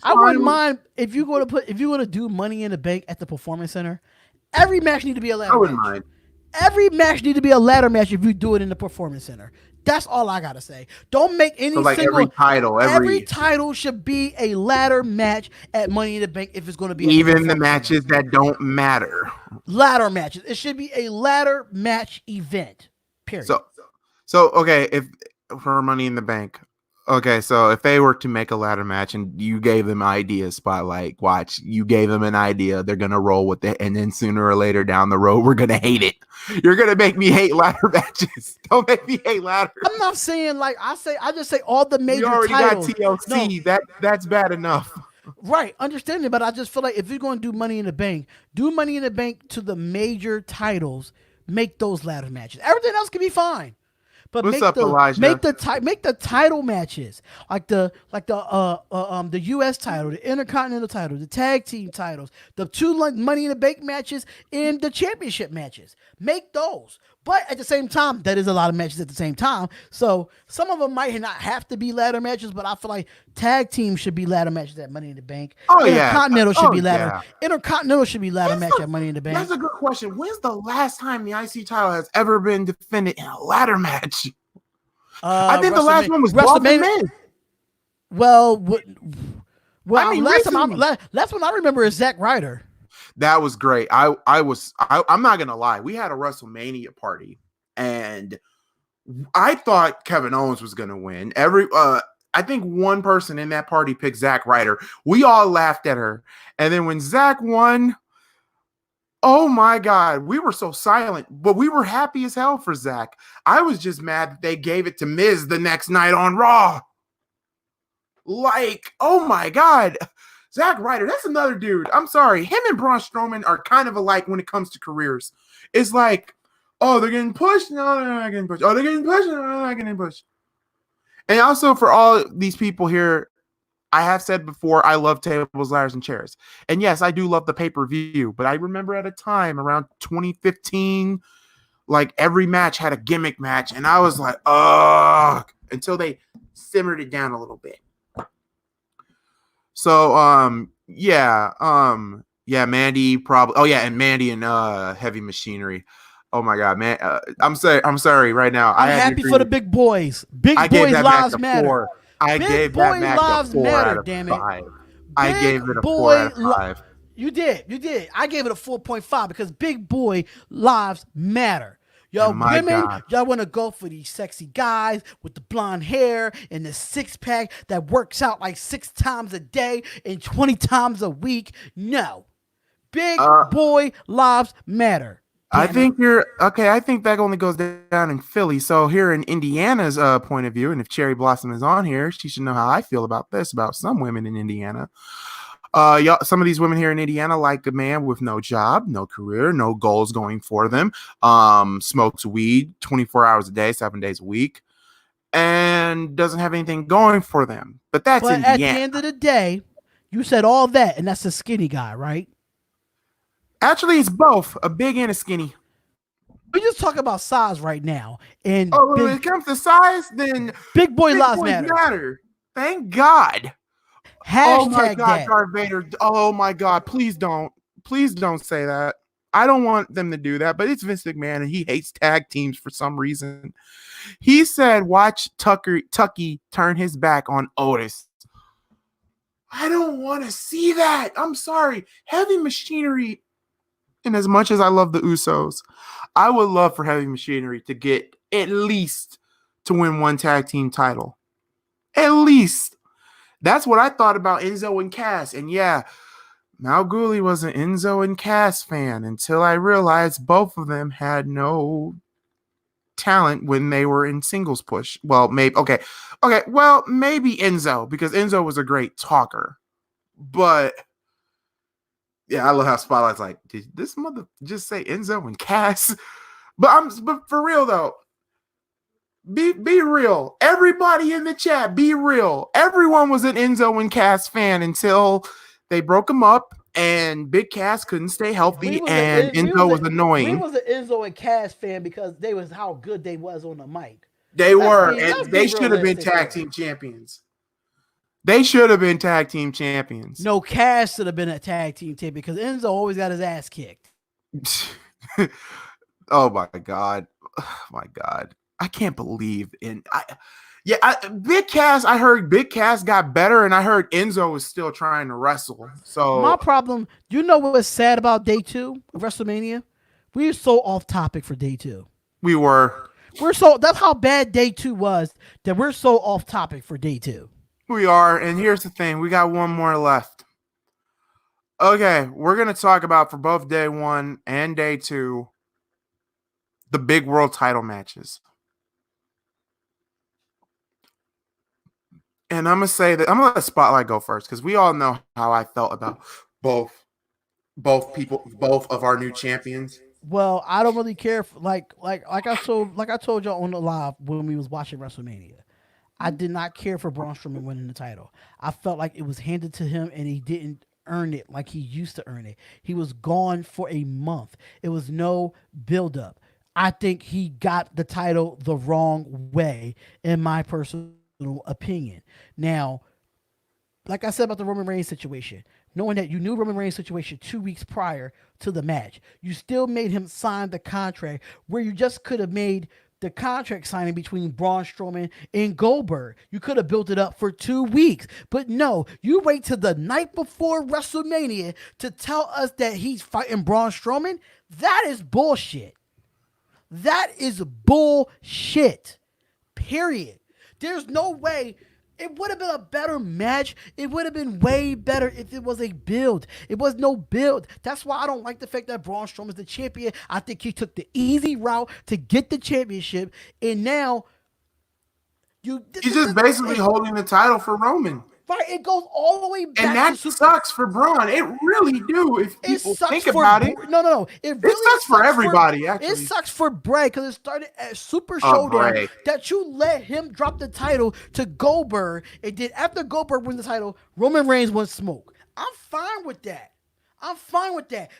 I wouldn't mind if you're going to do Money in the Bank at the Performance Center. Every match need to be a ladder match. I wouldn't mind. Every match need to be a ladder match if you do it in the Performance Center. That's all I gotta say. Don't make any every title should be a ladder match at Money in the Bank if it's going to be even the matches that don't matter. Ladder matches. It should be a ladder match event. Period. So okay, if for Money in the Bank. Okay, so if they were to make a ladder match and you gave them ideas, Spotlight, watch, you gave them an idea, they're going to roll with it, and then sooner or later down the road, we're going to hate it. You're going to make me hate ladder matches. Don't make me hate ladder. I'm not saying I just say all the major titles. We already got TLC. No. That's bad enough. Right, understanding, but I just feel like if you're going to do Money in the Bank, do Money in the Bank to the major titles, make those ladder matches. Everything else can be fine. But What's up, Elijah? make the title matches like the U.S. title, the Intercontinental title, the tag team titles, the 2 Money in the Bank matches, and the championship matches. Make those. But at the same time, that is a lot of matches at the same time. So some of them might not have to be ladder matches, but I feel like tag teams should be ladder matches at Money in the Bank. Oh, yeah. Intercontinental should be ladder. Yeah. Intercontinental should be ladder match at Money in the Bank. That's a good question. When's the last time the IC title has ever been defended in a ladder match? I think the last one was WrestleMania. Well, I mean, last one I remember is Zack Ryder. That was great. I'm not gonna lie. We had a WrestleMania party, and I thought Kevin Owens was gonna win. I think one person in that party picked Zack Ryder. We all laughed at her, and then when Zack won, oh my God, we were so silent, but we were happy as hell for Zack. I was just mad that they gave it to Miz the next night on Raw. Like, oh my God. Zack Ryder, that's another dude. I'm sorry. Him and Braun Strowman are kind of alike when it comes to careers. It's like, oh, they're getting pushed. No, they're not getting pushed. Oh, they're getting pushed. No, they're not getting pushed. And also for all these people here, I have said before, I love tables, ladders, and chairs. And yes, I do love the pay-per-view, but I remember at a time around 2015, like every match had a gimmick match, and I was like, ugh, until they simmered it down a little bit. So, Mandy probably. Oh yeah, and Mandy and Heavy Machinery. Oh my God, man! I'm sorry right now. I'm happy for the big boys. Big boys lives matter. I gave that match a 4 out of 5. I gave it a 4 out of 5. You did. I gave it a 4.5 because big boy lives matter. Yo, women, y'all want to go for these sexy guys with the blonde hair and the 6-pack that works out like 6 times a day and 20 times a week. No. Big boy lives matter. I think you're okay. I think that only goes down in Philly. So here in Indiana's point of view, and if Cherry Blossom is on here, she should know how I feel about this, about some women in Indiana. Some of these women here in Indiana like a man with no job, no career, no goals going for them, smokes weed 24 hours a day, 7 days a week, and doesn't have anything going for them. But Indiana. At the end of the day, you said all that, and that's a skinny guy, right? Actually, it's both a big and a skinny. We just talk about size right now. And when it comes to size, then big boy lives matter. Thank God. Hashtag oh my God, that. Darth Vader. Oh my God, please don't say that. I don't want them to do that, but it's Vince McMahon and he hates tag teams for some reason. He said, watch Tucky turn his back on Otis. I don't want to see that. I'm sorry. Heavy Machinery, and as much as I love the Usos, I would love for Heavy Machinery to get at least to win 1 tag team title. At least. That's what I thought about Enzo and Cass. And yeah, MalcGoolie was an Enzo and Cass fan until I realized both of them had no talent when they were in singles push. Well, maybe well, maybe Enzo, because Enzo was a great talker. But yeah, I love how Spotlight's like, did this mother just say Enzo and Cass? But for real though, be real. Everybody in the chat, be real. Everyone was an Enzo and Cass fan until they broke them up and Big Cass couldn't stay healthy and Enzo was annoying. We was an Enzo and Cass fan because they was how good they was on the mic. They were, and they should have been tag team champions. They should have been tag team champions. No, Cass should have been a tag team champion because Enzo always got his ass kicked. Oh my God. Oh my God. I can't believe Big Cass. I heard Big Cass got better, and I heard Enzo was still trying to wrestle. So my problem, you know what was sad about day 2 of WrestleMania? We were so off topic for day 2. That's how bad day 2 was, that we're so off topic for day 2. We are, and here's the thing: we got one more left. Okay, we're gonna talk about for both day 1 and day 2 the big world title matches. And I'm going to say that I'm going to let Spotlight go first because we all know how I felt about both of our new champions. Well, I don't really care for, like I told y'all on the live when we was watching WrestleMania. I did not care for Braun Strowman winning the title. I felt like it was handed to him and he didn't earn it like he used to earn it. He was gone for a month. It was no build up. I think he got the title the wrong way, in my personal opinion. Now, like I said about the Roman Reigns situation, knowing that you knew Roman Reigns' situation 2 weeks prior to the match, you still made him sign the contract where you just could have made the contract signing between Braun Strowman and Goldberg. You could have built it up for 2 weeks. But no, you wait till the night before WrestleMania to tell us that he's fighting Braun Strowman. That is bullshit. That is bullshit. Period. There's no way. It would have been a better match. It would have been way better if it was a build. It was no build. That's why I don't like the fact that Braun Strowman is the champion. I think he took the easy route to get the championship, and now he's just basically holding the title for Roman. Right, it goes all the way back. And that sucks for Braun. It really do. If people think about it. No. It sucks for everybody, actually. It sucks for Bray because it started at Super Showdown that you let him drop the title to Goldberg. And then after Goldberg wins the title, Roman Reigns won smoke. I'm fine with that.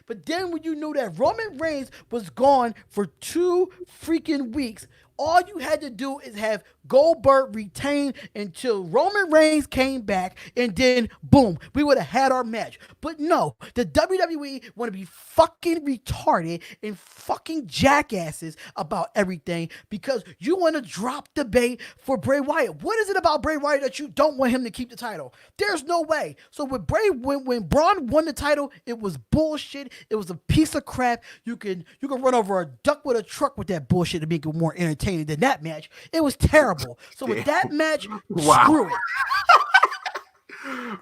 But then when you knew that Roman Reigns was gone for 2 freaking weeks, all you had to do is have Goldberg retain until Roman Reigns came back, and then boom, we would have had our match. But no, the WWE want to be fucking retarded and fucking jackasses about everything because you want to drop the bait for Bray Wyatt. What is it about Bray Wyatt that you don't want him to keep the title? There's no way. So with Bray, when Braun won the title, it was bullshit. It was a piece of crap. You can run over a duck with a truck with that bullshit to make it more entertaining than that match. It was terrible. So with that match, screw it.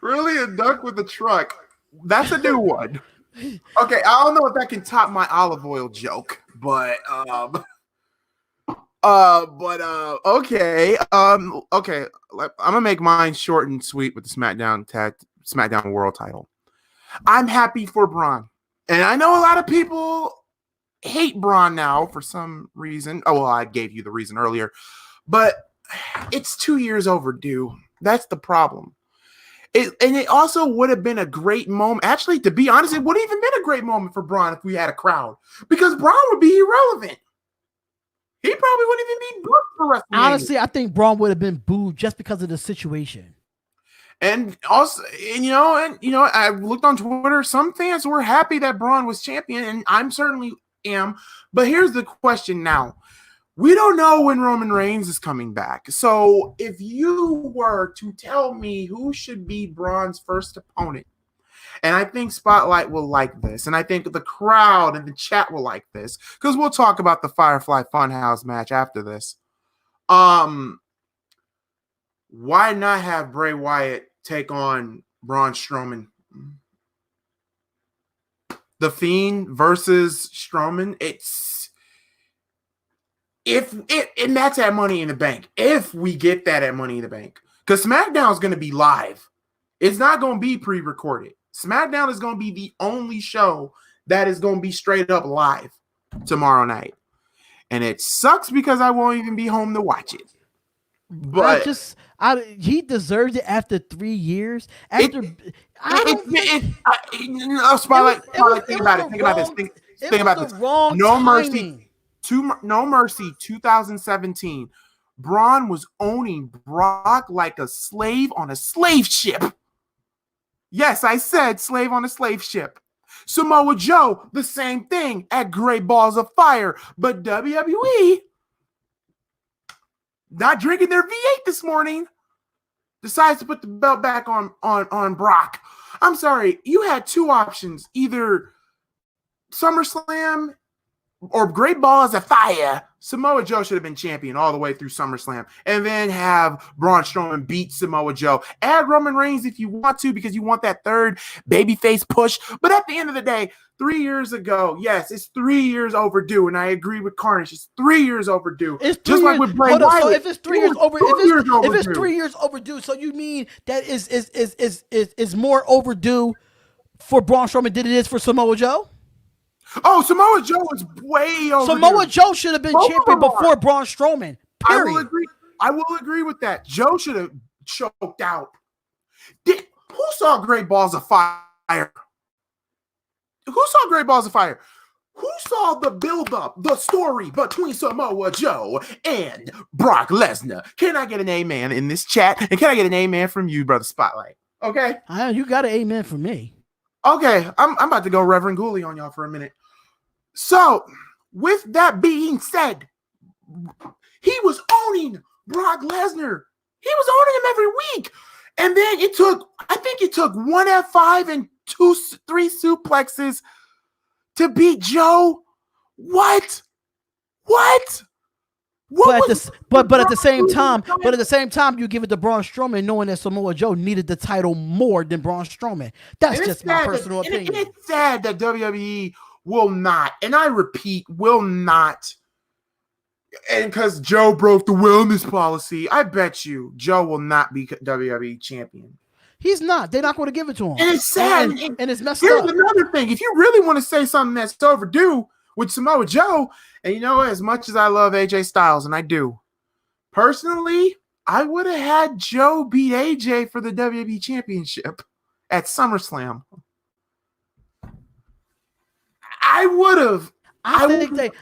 Really, a duck with a truck? That's a new one. Okay, I don't know if that can top my olive oil joke, but okay. Okay. I'm gonna make mine short and sweet with the SmackDown World Title. I'm happy for Braun, and I know a lot of people hate Braun now for some reason. Oh, well, I gave you the reason earlier, but it's 2 years overdue. That's the problem. It also would have been a great moment. Actually, to be honest, it would have even been a great moment for Braun if we had a crowd, because Braun would be irrelevant. He probably wouldn't even be booked for WrestleMania. Honestly, I think Braun would have been booed just because of the situation. And also, I looked on Twitter. Some fans were happy that Braun was champion, and I'm certainly am. But here's the question now. We don't know when Roman Reigns is coming back. So if you were to tell me who should be Braun's first opponent, and I think Spotlight will like this, and I think the crowd and the chat will like this, because we'll talk about the Firefly Funhouse match after this. Why not have Bray Wyatt take on Braun Strowman? The Fiend versus Strowman. And that's at Money in the Bank. If we get that at Money in the Bank, because SmackDown is going to be live. It's not going to be pre-recorded. SmackDown is going to be the only show that is going to be straight up live tomorrow night. And it sucks because I won't even be home to watch it. But he deserves it after 3 years. Think about this. No Mercy. No Mercy 2017. Braun was owning Brock like a slave on a slave ship. Yes, I said slave on a slave ship. Samoa Joe, the same thing at Great Balls of Fire. But WWE, not drinking their V8 this morning, decides to put the belt back on Brock. I'm sorry, you had two options, either SummerSlam or Great Balls of Fire. Samoa Joe should have been champion all the way through SummerSlam, and then have Braun Strowman beat Samoa Joe. Add Roman Reigns if you want to, because you want that third babyface push. But at the end of the day, 3 years ago, yes, it's 3 years overdue, and I agree with Carnage. It's 3 years overdue. It's just like with Bray Wyatt. So if it's 3 years over, if it's 3 years overdue, so you mean that is more overdue for Braun Strowman than it is for Samoa Joe? Oh, Samoa Joe is way over. Samoa Joe should have been champion before Braun Strowman. Period. I will agree with that. Joe should have choked out. Who saw Great Balls of Fire? Who saw Great Balls of Fire? Who saw the build-up, the story between Samoa Joe and Brock Lesnar? Can I get an amen in this chat? And can I get an amen from you, Brother Spotlight? Okay? You got an amen from me. Okay, I'm about to go Reverend Goolie on y'all for a minute. So, with that being said, he was owning Brock Lesnar. He was owning him every week. And then I think it took one F5 and 3 suplexes to beat Joe. What? But at the same time, you give it to Braun Strowman, knowing that Samoa Joe needed the title more than Braun Strowman. That's just my personal opinion. It's sad that WWE will not, and I repeat, will not. And because Joe broke the wellness policy, I bet you Joe will not be WWE champion. He's not. They're not going to give it to him. And it's sad. And it's messed Here's up. another thing. If you really want to say something that's overdue with Samoa Joe, and you know, as much as I love AJ Styles, and I do, personally, I would have had Joe beat AJ for the WWE Championship at SummerSlam. I would have. I think with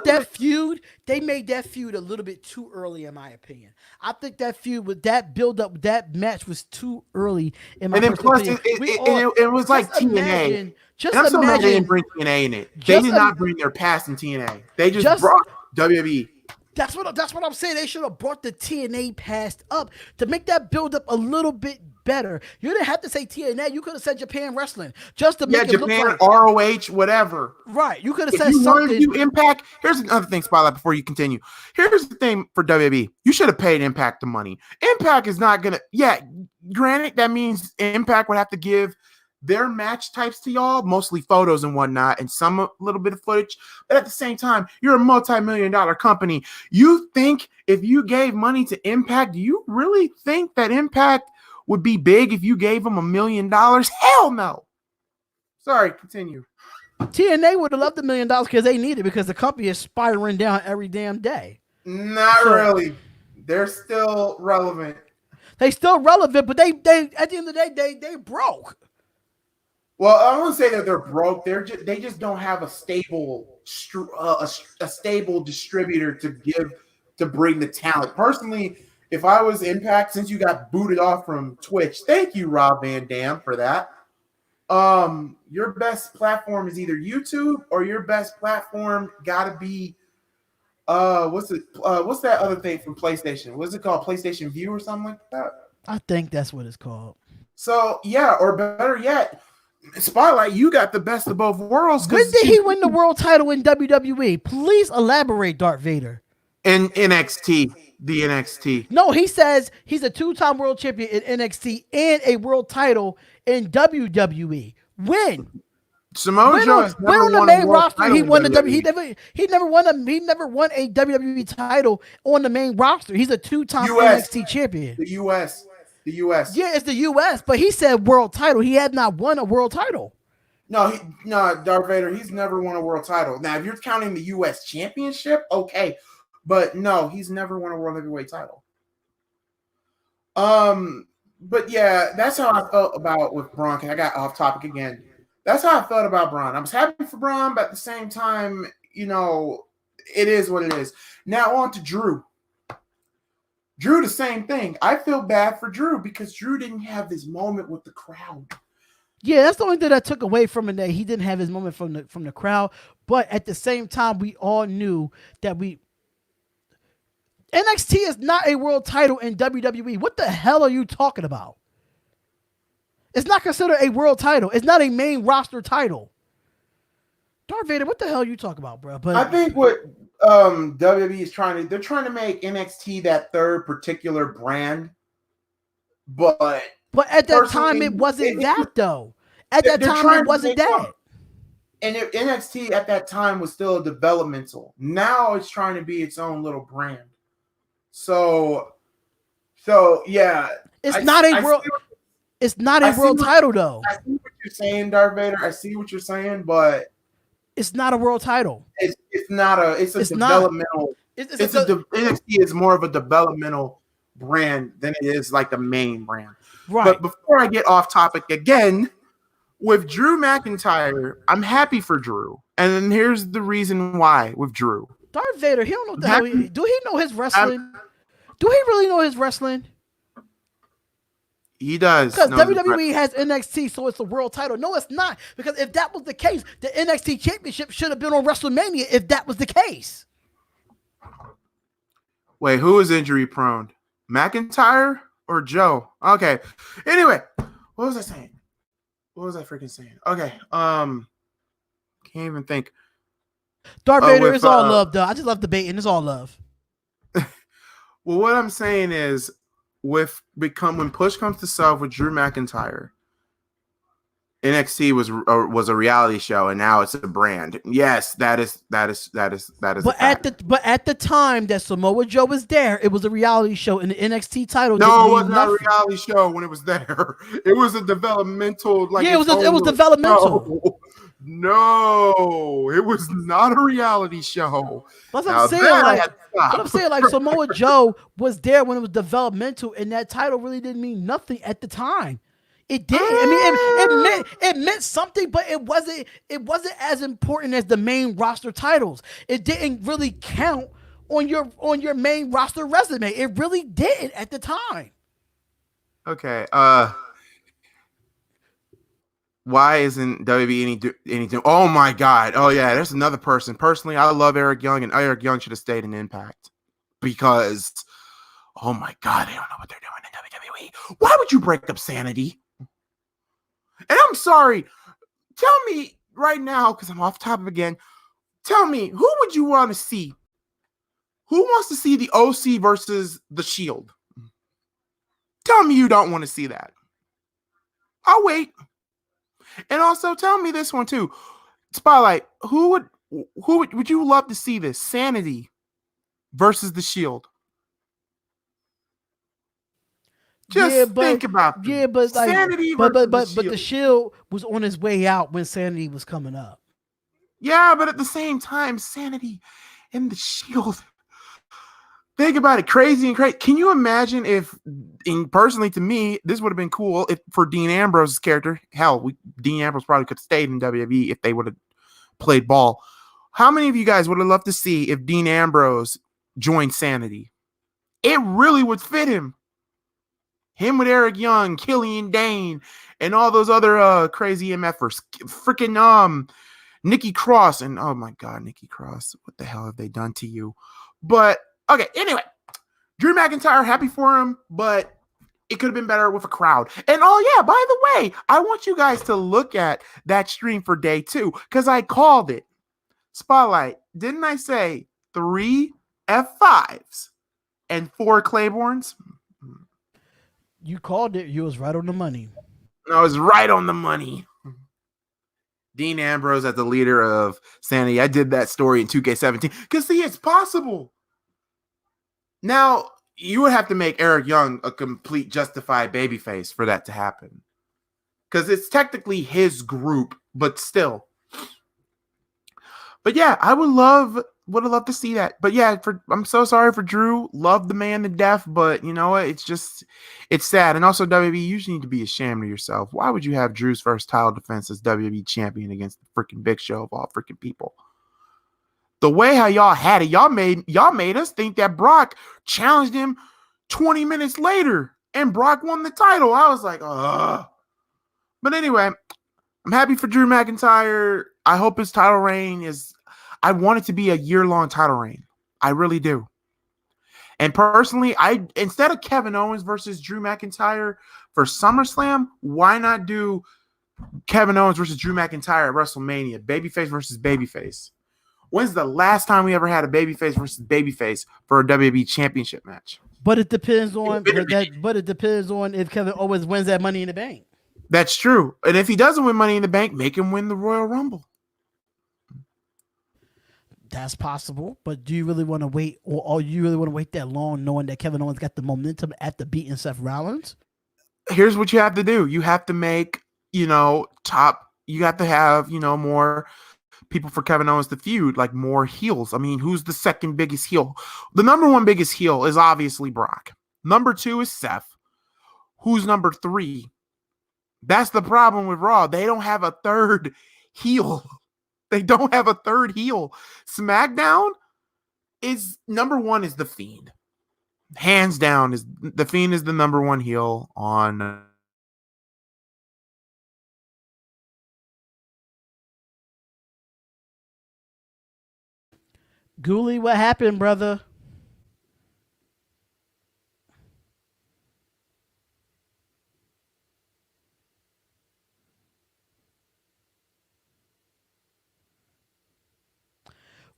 that feud, they made that feud a little bit too early, in my opinion. I think that feud with that build up, that match was too early in my opinion. And it was like TNA. I'm so mad they didn't bring TNA in it. They did not bring their past in TNA. They just brought WWE. That's what I'm saying. They should have brought the TNA past up to make that build up a little bit better. You didn't have to say TNA. You could have said Japan Wrestling just to make it look like ROH, whatever. Right. You could have said something. You Impact. Here's another thing, Spotlight. Before you continue, here's the thing for WWE. You should have paid Impact the money. Impact is not gonna. Yeah, granted, that means Impact would have to give their match types to y'all, mostly photos and whatnot, and some little bit of footage. But at the same time, you're a multi-million-dollar company. You think if you gave money to Impact, do you really think that Impact would be big if you gave them $1 million? Hell no. Sorry, continue. TNA would have loved $1 million because they need it, because the company is spiraling down every damn day. Not really. They're still relevant. They still relevant, but they at the end of the day, they broke. Well, I won't say that they're broke. They just don't have a stable stable distributor to bring the talent. Personally, if I was Impact, since you got booted off from Twitch, thank you, Rob Van Dam, for that. Your best platform is either YouTube, or your best platform gotta be what's that other thing from PlayStation? What's it called? PlayStation View or something like that? I think that's what it's called. So yeah, or better yet, Spotlight, you got the best of both worlds. When did he win the world title in WWE? Please elaborate, Darth Vader. In NXT, the NXT. No, he says he's a 2-time world champion in NXT and a world title in WWE. When? Samoa Joe has never on the won main a world roster, title he won the WWE. he never won a WWE title on the main roster. He's a 2-time NXT champion. The US. Yeah, it's the US, but he said world title. He had not won a world title. No, Darth Vader, he's never won a world title. Now, if you're counting the US championship, okay. But no, he's never won a world heavyweight title. But yeah, that's how I felt about with Braun. I got off topic again. That's how I felt about Braun. I was happy for Braun, but at the same time, you know, it is what it is. Now on to Drew. Drew, the same thing. I feel bad for Drew because Drew didn't have this moment with the crowd. Yeah, that's the only thing I took away from it, that he didn't have his moment from the crowd. But at the same time, we all knew that NXT is not a world title in WWE. What the hell are you talking about? It's not considered a world title. It's not a main roster title. Darth Vader, what the hell are you talking about, bro? But I think what WWE is trying to make NXT that third particular brand, but at that time it wasn't that though. At that time it wasn't that. And NXT at that time was still developmental. Now it's trying to be its own little brand. So yeah, it's not a world title though. I see what you're saying, Darth Vader. I see what you're saying, but it's not a world title. it's not a. It's a developmental. NXT is more of a developmental brand than it is like the main brand. Right. But before I get off topic again, with Drew McIntyre, I'm happy for Drew, and then here's the reason why with Drew. Darth Vader, he don't know what the hell. Do he know his wrestling? Do he really know his wrestling? He does. Because WWE has NXT, so it's a world title. No, it's not. Because if that was the case, the NXT Championship should have been on WrestleMania if that was the case. Wait, who is injury prone? McIntyre or Joe? Okay. Anyway, what was I saying? What was I freaking saying? Okay. Can't even think. Darth Vader is all love, though. I just love debating. It's all love. Well, what I'm saying is, when push comes to shove with Drew McIntyre, NXT was a reality show, and now it's a brand. Yes, that is. But at the time that Samoa Joe was there, it was a reality show, and the NXT title. No, it was not a reality show when it was there. It was a developmental. Like it was developmental. Show. No, it was not a reality show. But I'm saying, like Samoa Joe was there when it was developmental, and that title really didn't mean nothing at the time. It did. I mean, it meant something, but it wasn't as important as the main roster titles. It didn't really count on your main roster resume. It really did at the time. Okay. Why isn't WWE anything? Oh my God. Oh yeah, there's another person. Personally, I love Eric Young, and Eric Young should have stayed in Impact because, oh my God, they don't know what they're doing in WWE. Why would you break up Sanity? And I'm sorry. Tell me right now, because I'm off topic again. Tell me, who would you want to see? Who wants to see the OC versus the Shield? Tell me you don't want to see that. I'll wait. And also tell me this one too. Spotlight, who would you love to see this? Sanity versus the Shield. Just think about this. Yeah, but like, Sanity but versus the Shield was on his way out when Sanity was coming up. Yeah, but at the same time, Sanity and the Shield. Think about it, crazy and crazy. Can you imagine if, personally to me, this would have been cool if for Dean Ambrose's character, Dean Ambrose probably could have stayed in WWE if they would have played ball. How many of you guys would have loved to see if Dean Ambrose joined Sanity? It really would fit him. Him with Eric Young, Killian Dane, and all those other crazy MFers. Freaking Nikki Cross. And oh my God, Nikki Cross, what the hell have they done to you? But okay, anyway, Drew McIntyre, happy for him, but it could have been better with a crowd. And oh yeah, by the way, I want you guys to look at that stream for day 2 because I called it. Spotlight, didn't I say 3 F5s and 4 Claibornes? You called it. You was right on the money. I was right on the money. Dean Ambrose as the leader of Sanity. I did that story in 2K17 because see, it's possible. Now, you would have to make Eric Young a complete justified babyface for that to happen. Because it's technically his group, but still. But yeah, I would have loved to see that. But yeah, I'm so sorry for Drew. Love the man to death, but you know what? It's sad. And also, WWE, you just need to be ashamed of yourself. Why would you have Drew's first title defense as WWE champion against the freaking Big Show of all freaking people? The way how y'all had it, y'all made us think that Brock challenged him 20 minutes later and Brock won the title. I was like, ugh. But anyway, I'm happy for Drew McIntyre. I hope his title reign I want it to be a year-long title reign. I really do. And personally, instead of Kevin Owens versus Drew McIntyre for SummerSlam, why not do Kevin Owens versus Drew McIntyre at WrestleMania? Babyface versus babyface. When's the last time we ever had a babyface versus babyface for a WWE championship match? But it depends on but it depends on if Kevin Owens wins that Money in the Bank. That's true. And if he doesn't win Money in the Bank, make him win the Royal Rumble. That's possible, but do you really want to wait, or you really want to wait that long, knowing that Kevin Owens got the momentum after beating Seth Rollins? Here's what you have to do: you have to top. You got to have, more people for Kevin Owens to feud, like more heels. I mean, who's the second biggest heel? The number one biggest heel is obviously Brock. Number 2 is Seth. Who's number 3? That's the problem with Raw. They don't have a third heel. They don't have a third heel. SmackDown is number 1 is The Fiend. Hands down, is The Fiend is the number 1 heel on. Goolie, what happened, brother?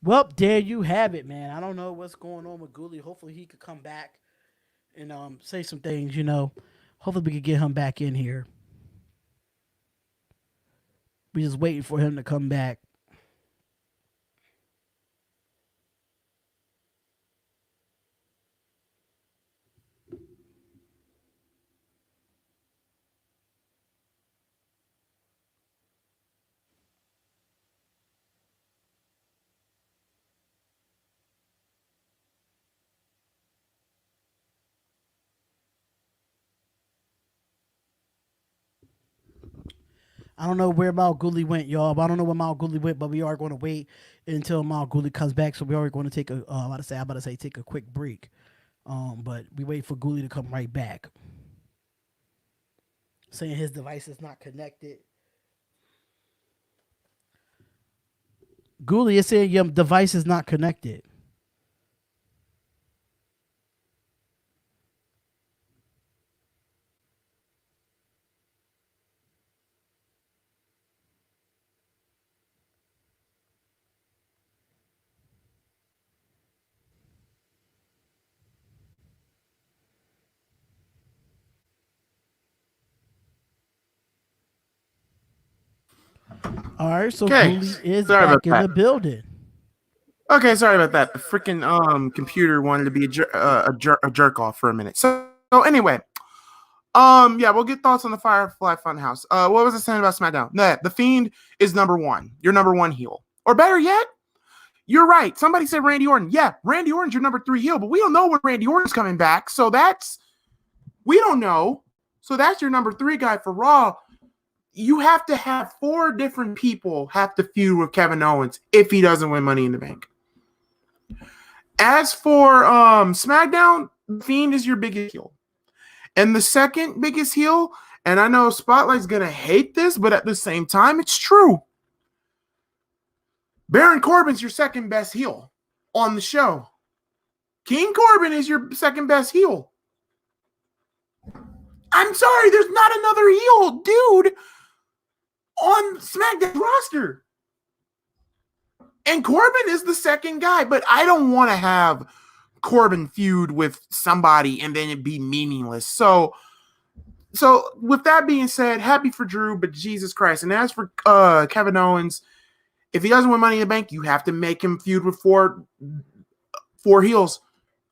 Well, there you have it, man. I don't know what's going on with Goolie. Hopefully he could come back and say some things, Hopefully we could get him back in here. We just waiting for him to come back. I don't know where MalcGoolie went, y'all. But I don't know where MalcGoolie went, but we are going to wait until MalcGoolie comes back. So we are going to take I'm about to say take a quick break. But we wait for Goolie to come right back. Saying his device is not connected. Goolie is saying your device is not connected. All right, so Goolie is back in the building. Okay, sorry about that. The freaking computer wanted to be a jerk off for a minute. So anyway, yeah, we'll get thoughts on the Firefly Funhouse. What was I saying about SmackDown? The Fiend is number 1. Your number 1 heel, or better yet, you're right. Somebody said Randy Orton. Yeah, Randy Orton's your number 3 heel, but we don't know when Randy Orton's coming back, so we don't know. So that's your number 3 guy for Raw. You have to have 4 different people have to feud with Kevin Owens if he doesn't win Money in the Bank. As for SmackDown, The Fiend is your biggest heel. And the second biggest heel, and I know Spotlight's going to hate this, but at the same time, it's true. Baron Corbin's your second best heel on the show. King Corbin is your second best heel. I'm sorry, there's not another heel dude on SmackDown roster. And Corbin is the second guy, but I don't want to have Corbin feud with somebody and then it be meaningless. So with that being said, happy for Drew, but Jesus Christ. And as for Kevin Owens, if he doesn't win Money in the Bank, you have to make him feud with four heels.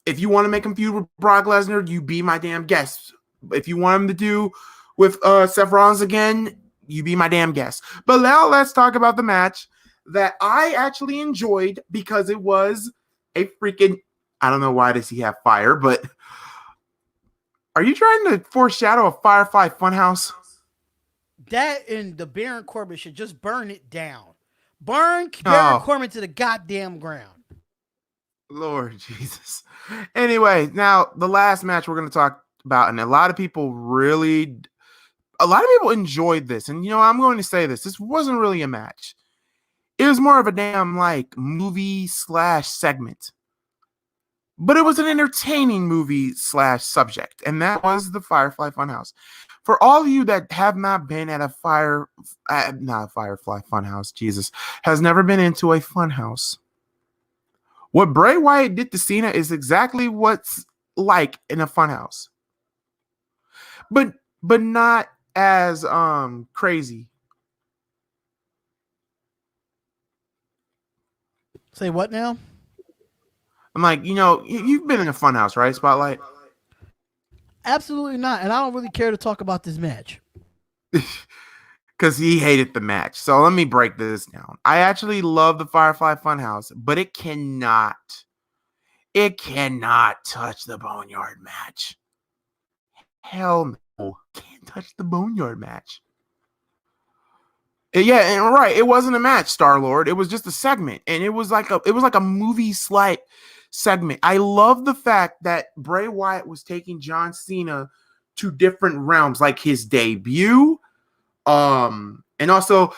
If you want to make him feud with Brock Lesnar, you be my damn guest. If you want him to do with Seth Rollins again, you be my damn guest. But now let's talk about the match that I actually enjoyed because it was a freaking, I don't know why does he have fire, but are you trying to foreshadow a Firefly Funhouse? That and the Baron Corbin should just burn it down. Burn Baron Corbin to the goddamn ground. Lord Jesus. Anyway, now the last match we're going to talk about, and a lot of people enjoyed this. And, I'm going to say this wasn't really a match. It was more of a damn, movie / segment. But it was an entertaining movie / subject. And that was the Firefly Funhouse. For all of you that have not been at Firefly Funhouse, Jesus, has never been into a funhouse. What Bray Wyatt did to Cena is exactly what's like in a funhouse. But not as crazy. Say what now? I'm like, you've been in a funhouse, right, Spotlight? Absolutely not. And I don't really care to talk about this match. because he hated the match. So let me break this down. I actually love the Firefly Funhouse, but it cannot touch the Boneyard match. Hell no, can't touch the Boneyard match. Yeah, and right, it wasn't a match, Star-Lord. It was just a segment, and it was like a movie segment. I love the fact that Bray Wyatt was taking John Cena to different realms, like his debut. And also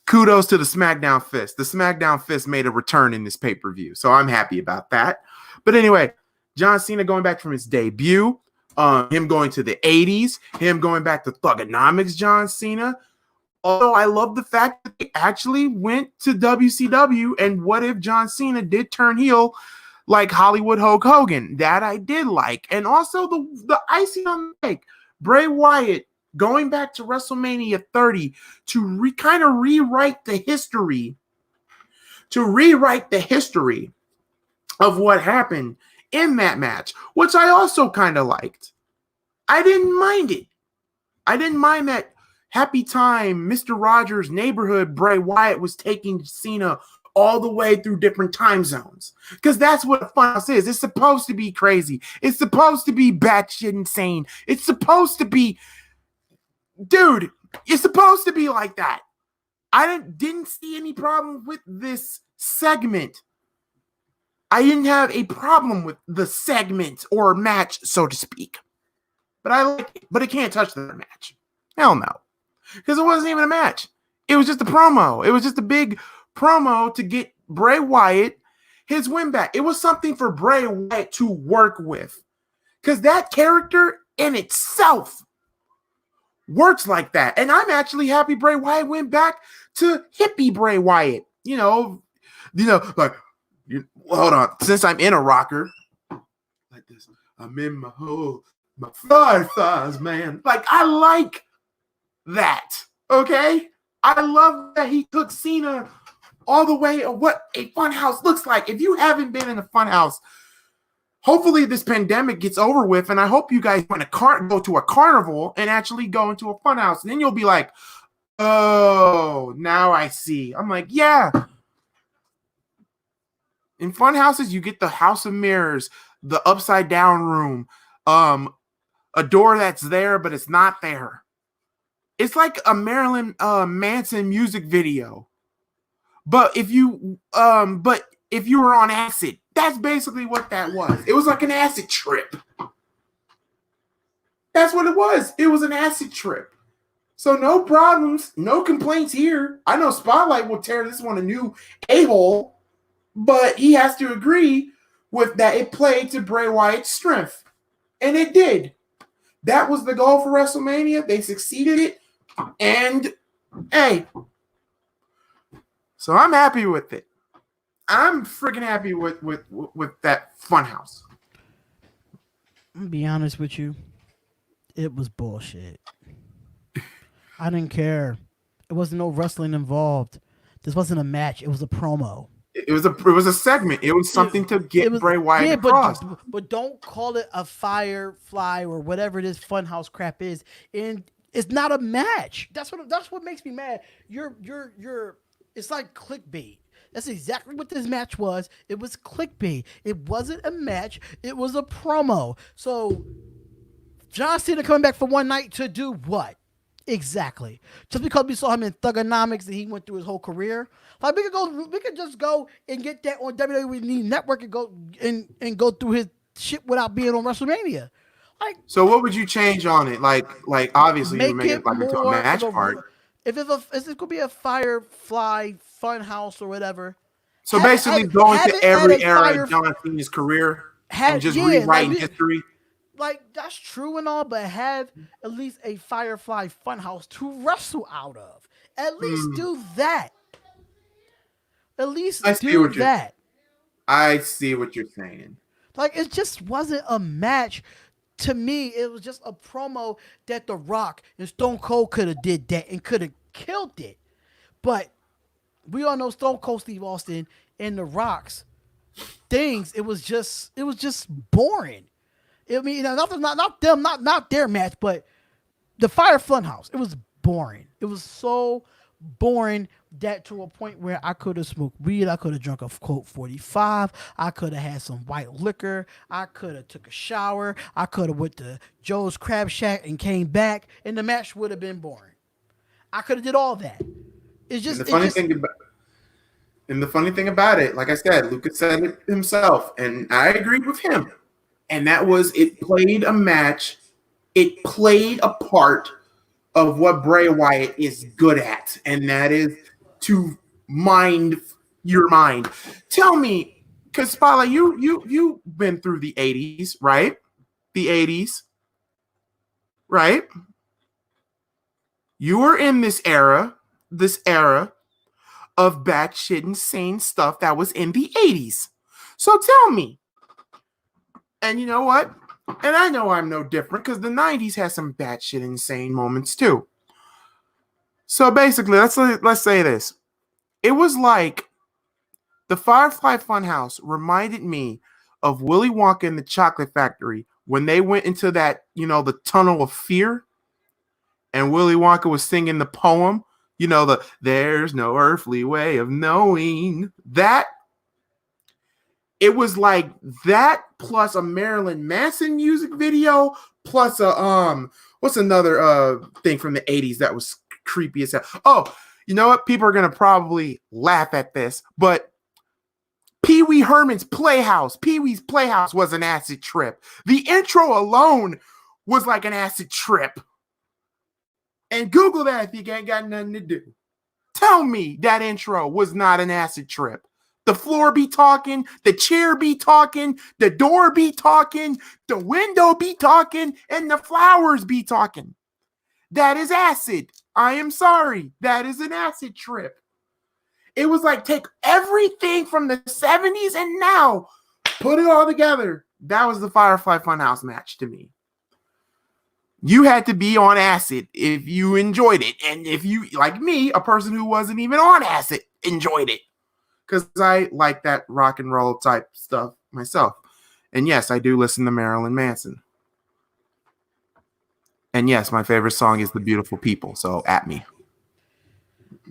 kudos to the SmackDown Fist. The SmackDown Fist made a return in this pay-per-view, so I'm happy about that. But anyway, John Cena going back from his debut, him going to the 80s, him going back to Thugonomics John Cena. Although I love the fact that they actually went to WCW, and what if John Cena did turn heel like Hollywood Hulk Hogan? That I did like. And also the icing on the cake, Bray Wyatt going back to WrestleMania 30 to kind of rewrite the history of what happened in that match, which I also kind of liked. I didn't mind it. I didn't mind that happy time, Mr. Rogers' neighborhood, Bray Wyatt was taking Cena all the way through different time zones. Because that's what a funhouse is. It's supposed to be crazy. It's supposed to be batshit insane. It's supposed to be, dude, it's supposed to be like that. I didn't see any problem with this segment. I didn't have a problem with the segment or match, so to speak. But I like it. But it can't touch the match. Hell no. Because it wasn't even a match. It was just a promo. It was just a big promo to get Bray Wyatt his win back. It was something for Bray Wyatt to work with. Because that character in itself works like that. And I'm actually happy Bray Wyatt went back to hippie Bray Wyatt. Hold on. Since I'm in a rocker, like this, I'm in my fireflies, man. Like, I like that, okay? I love that he took Cena all the way of what a funhouse looks like. If you haven't been in a funhouse, hopefully this pandemic gets over with, and I hope you guys want to go to a carnival and actually go into a funhouse, and then you'll be like, oh, now I see. I'm like, yeah. In funhouses, you get the House of Mirrors, the Upside Down Room, a door that's there, but it's not there. It's like a Marilyn Manson music video. But if you were on acid, that's basically what that was. It was like an acid trip. That's what it was. It was an acid trip. So no problems, no complaints here. I know Spotlight will tear this one a new a-hole, but he has to agree with that it played to Bray Wyatt's strength. And it did. That was the goal for WrestleMania. They succeeded it. And hey, so I'm happy with it. I'm freaking happy with that funhouse. I'm gonna be honest with you. It was bullshit. I didn't care. It wasn't no wrestling involved. This wasn't a match. It was a promo. It was a segment. It was something to get Bray Wyatt across. But don't call it a Firefly or whatever this funhouse crap is. And it's not a match. That's what makes me mad. It's like clickbait. That's exactly what this match was. It was clickbait. It wasn't a match. It was a promo. So John Cena coming back for one night to do what? Exactly. Just because we saw him in Thugonomics and he went through his whole career. Like we could just go and get that on WWE Network and go through his shit without being on WrestleMania. Like, so what would you change on it? Like obviously you make it like into a match part. If it's gonna be a Firefly Funhouse or whatever. So basically going to every era of John Cena's career and just rewriting history. Like, that's true and all, but have at least a Firefly Funhouse to wrestle out of. At least do that. At least do that. I see what you're saying. Like, it just wasn't a match. To me, it was just a promo that The Rock and Stone Cold could have did that and could have killed it. But we all know Stone Cold Steve Austin and The Rock's things. It was just boring. I mean, not them, not their match, but the Fire Funhouse. It was boring. It was so boring that to a point where I could have smoked weed, I could have drunk a Colt 45, I could have had some white liquor, I could have took a shower, I could have went to Joe's Crab Shack and came back, and the match would have been boring. I could have did all that. It's just and the funny thing about it, like I said, Lucas said it himself, and I agreed with him. And that was, it played a match. It played a part of what Bray Wyatt is good at, and that is to mind your mind. Tell me, because Spotlight, you've been through the 80s, right? The 80s, right? You were in this era of batshit insane stuff that was in the 80s. So tell me, and you know what? And I know I'm no different because the 90s has some batshit insane moments too. So basically, let's say this. It was like the Firefly Funhouse reminded me of Willy Wonka and the Chocolate Factory when they went into that, the tunnel of fear, and Willy Wonka was singing the poem, there's no earthly way of knowing that. It was like that plus a Marilyn Manson music video plus a what's another thing from the 80s that was creepy as hell. Oh, you know what? People are gonna probably laugh at this, but Pee-wee Herman's Playhouse. Pee-wee's Playhouse was an acid trip. The intro alone was like an acid trip. And Google that if you ain't got nothing to do. Tell me that intro was not an acid trip. The floor be talking, the chair be talking, the door be talking, the window be talking, and the flowers be talking. That is acid. I am sorry. That is an acid trip. It was like take everything from the 70s and now put it all together. That was the Firefly Funhouse match to me. You had to be on acid if you enjoyed it. And if you, like me, a person who wasn't even on acid, enjoyed it. Because I like that rock and roll type stuff myself. And yes, I do listen to Marilyn Manson. And yes, my favorite song is The Beautiful People. So at me.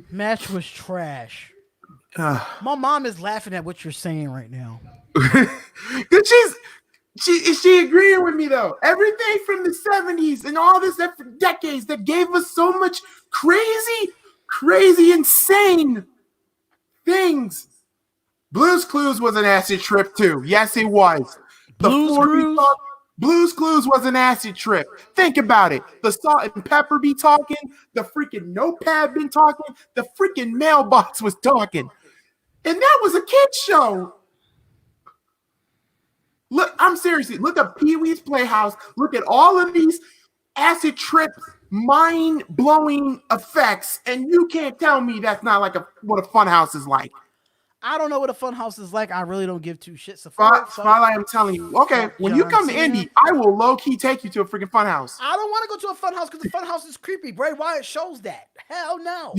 Match was trash. My mom is laughing at what you're saying right now. She agreeing with me though. Everything from the 70s and all this decades that gave us so much crazy, insane things. Blue's Clues was an acid trip too. Yes, it was. Blue's Clues was an acid trip. Think about it. The Salt and Pepper be talking. The freaking notepad been talking. The freaking mailbox was talking. And that was a kid's show. Look, I'm seriously. Look at Pee-wee's Playhouse. Look at all of these acid trip, mind-blowing effects. And you can't tell me that's not like what a fun house is like. I don't know what a fun house is like. I really don't give two shits. Spotlight, I'm telling you. Okay, when you come to Indy, I will low-key take you to a freaking fun house. I don't want to go to a fun house because the fun house is creepy. Bray Wyatt shows that. Hell no.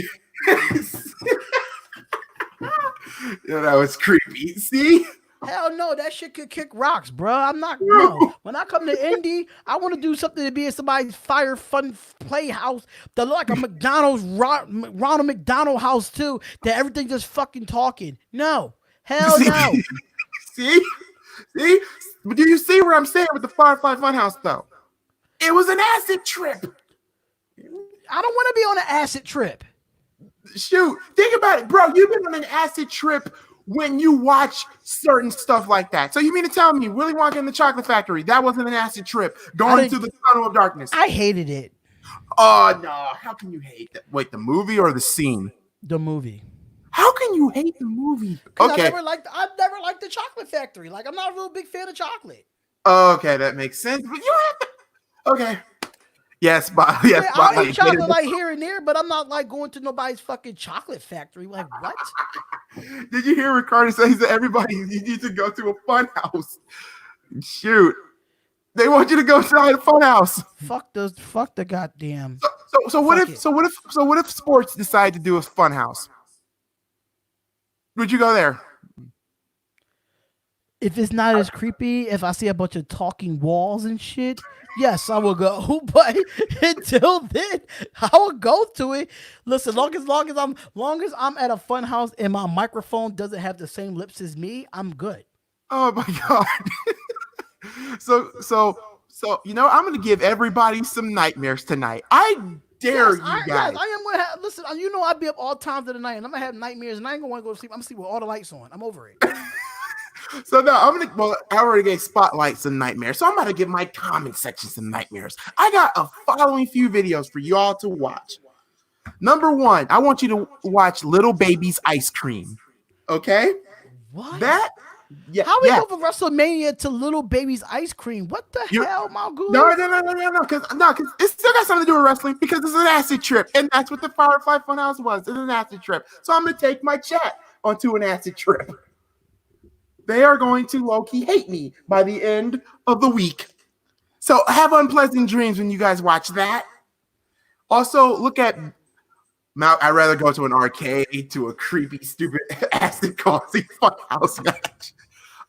Yeah, that was creepy. See? Hell no, that shit could kick rocks, bro. I'm not. No. When I come to Indy, I want to do something to be in somebody's fire fun playhouse that look like a McDonald's Ronald McDonald house too. That everything just fucking talking. No, hell no. See? But do you see where I'm saying with the Firefly Funhouse though? It was an acid trip. I don't want to be on an acid trip. Shoot, think about it, bro. You've been on an acid trip when you watch certain stuff like that. So you mean to tell me Willy Wonka and the Chocolate Factory, that wasn't an acid trip going to the tunnel of darkness? I hated it. Oh, no. How can you hate that? Wait, the movie or the scene? The movie. How can you hate the movie? Okay. I've never liked the Chocolate Factory. Like, I'm not a real big fan of chocolate. Okay, that makes sense. But you have to... Okay. Yes, I'll eat chocolate like here and there, but I'm not like going to nobody's fucking chocolate factory. Like, what? Did you hear Ricardo say that everybody you need to go to a fun house? Shoot. They want you to go to a fun house. Fuck the goddamn. So what if sports decide to do a fun house? Would you go there? if it's not as creepy, if I see a bunch of talking walls and shit, yes, I will go. But until then, I will go to it. Listen, long as I'm at a fun house and my microphone doesn't have the same lips as me, I'm good. Oh my god. So I'm gonna give everybody some nightmares tonight. I dare you guys. Yes, I am gonna have. Listen, I'll be up all times of the night, and I'm gonna have nightmares, and I ain't gonna want to go to sleep. I'm gonna sleep with all the lights on. I'm over it. So now I already gave Spotlight some nightmares, so I'm about to give my comment section some nightmares. I got a following few videos for you all to watch. Number 1, I want you to watch Little Baby's Ice Cream. Okay? What? How we go from WrestleMania to Little Baby's Ice Cream? What the hell, MalcGoolie? No, because it still got something to do with wrestling because it's an acid trip, and that's what the Firefly Funhouse was. It's an acid trip. So I'm gonna take my chat onto an acid trip. They are going to low-key hate me by the end of the week. So have unpleasant dreams when you guys watch that. Also, look at I'd rather go to an arcade, to a creepy, stupid acid causing funhouse match.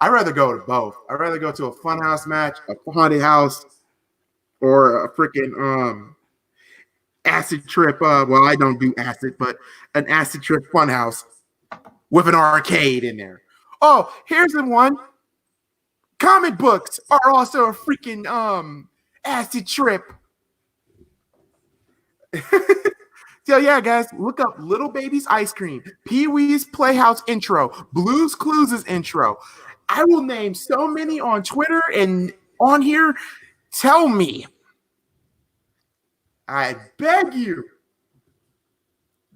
I'd rather go to both. I'd rather go to a funhouse match, a haunted house, or a freaking acid trip. Well, I don't do acid, but an acid trip funhouse with an arcade in there. Oh, here's the one. Comic books are also a freaking acid trip. So yeah, guys, look up Little Baby's Ice Cream, Pee-wee's Playhouse intro, Blue's Clues' intro. I will name so many on Twitter and on here. Tell me. I beg you.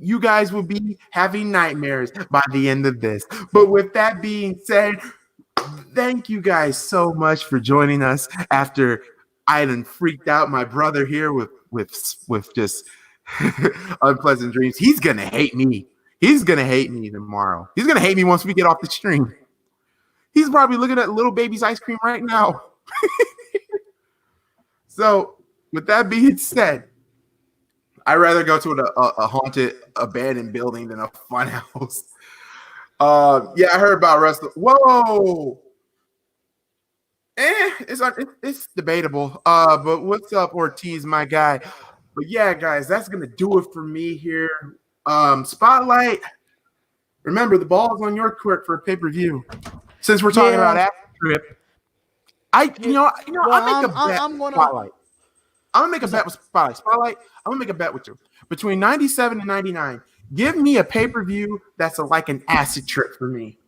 You guys will be having nightmares by the end of this. But with that being said, thank you guys so much for joining us after I done freaked out my brother here with just unpleasant dreams. He's gonna hate me. He's gonna hate me tomorrow. He's gonna hate me once we get off the stream. He's probably looking at Little Baby's Ice Cream right now. So, with that being said, I'd rather go to a haunted, abandoned building than a fun house. Yeah, I heard about wrestling. Whoa. It's debatable. But what's up, Ortiz, my guy? But yeah, guys, that's gonna do it for me here. Spotlight. Remember, the ball is on your court for a pay-per-view. Since we're talking about After Trip, I make a bet. Spotlight. I'm gonna make a bet with Spotlight. Spotlight, I'm gonna make a bet with you. Between 97 and 99, give me a pay-per-view that's like an acid trip for me.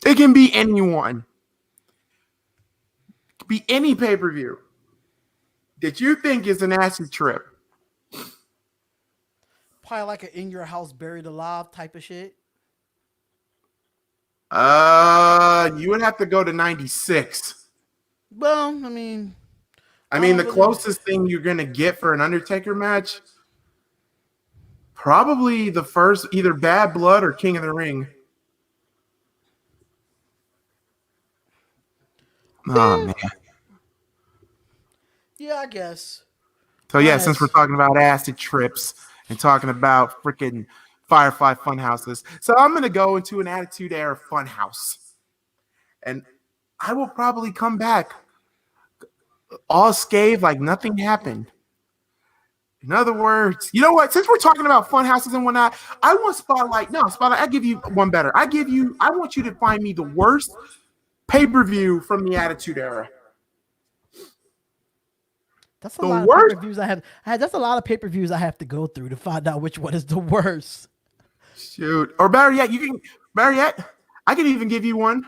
It can be anyone. It can be any pay-per-view that you think is an acid trip. Probably like an in your house buried alive type of shit. You would have to go to 96. Well, I mean, the closest thing you're gonna get for an Undertaker match, probably the first either Bad Blood or King of the Ring. Oh man. Yeah, I guess. So yeah, since we're talking about acid trips and talking about freaking Firefly Funhouses, so I'm gonna go into an Attitude Era Funhouse, and I will probably come back all scathed like nothing happened. In other words, you know what? Since we're talking about fun houses and whatnot, I want Spotlight. No, Spotlight, I give you one better. I want you to find me the worst pay-per-view from the Attitude Era. That's a lot of pay-per-views I have. That's a lot of pay-per-views I have to go through to find out which one is the worst. Shoot. Or better yet, I can even give you one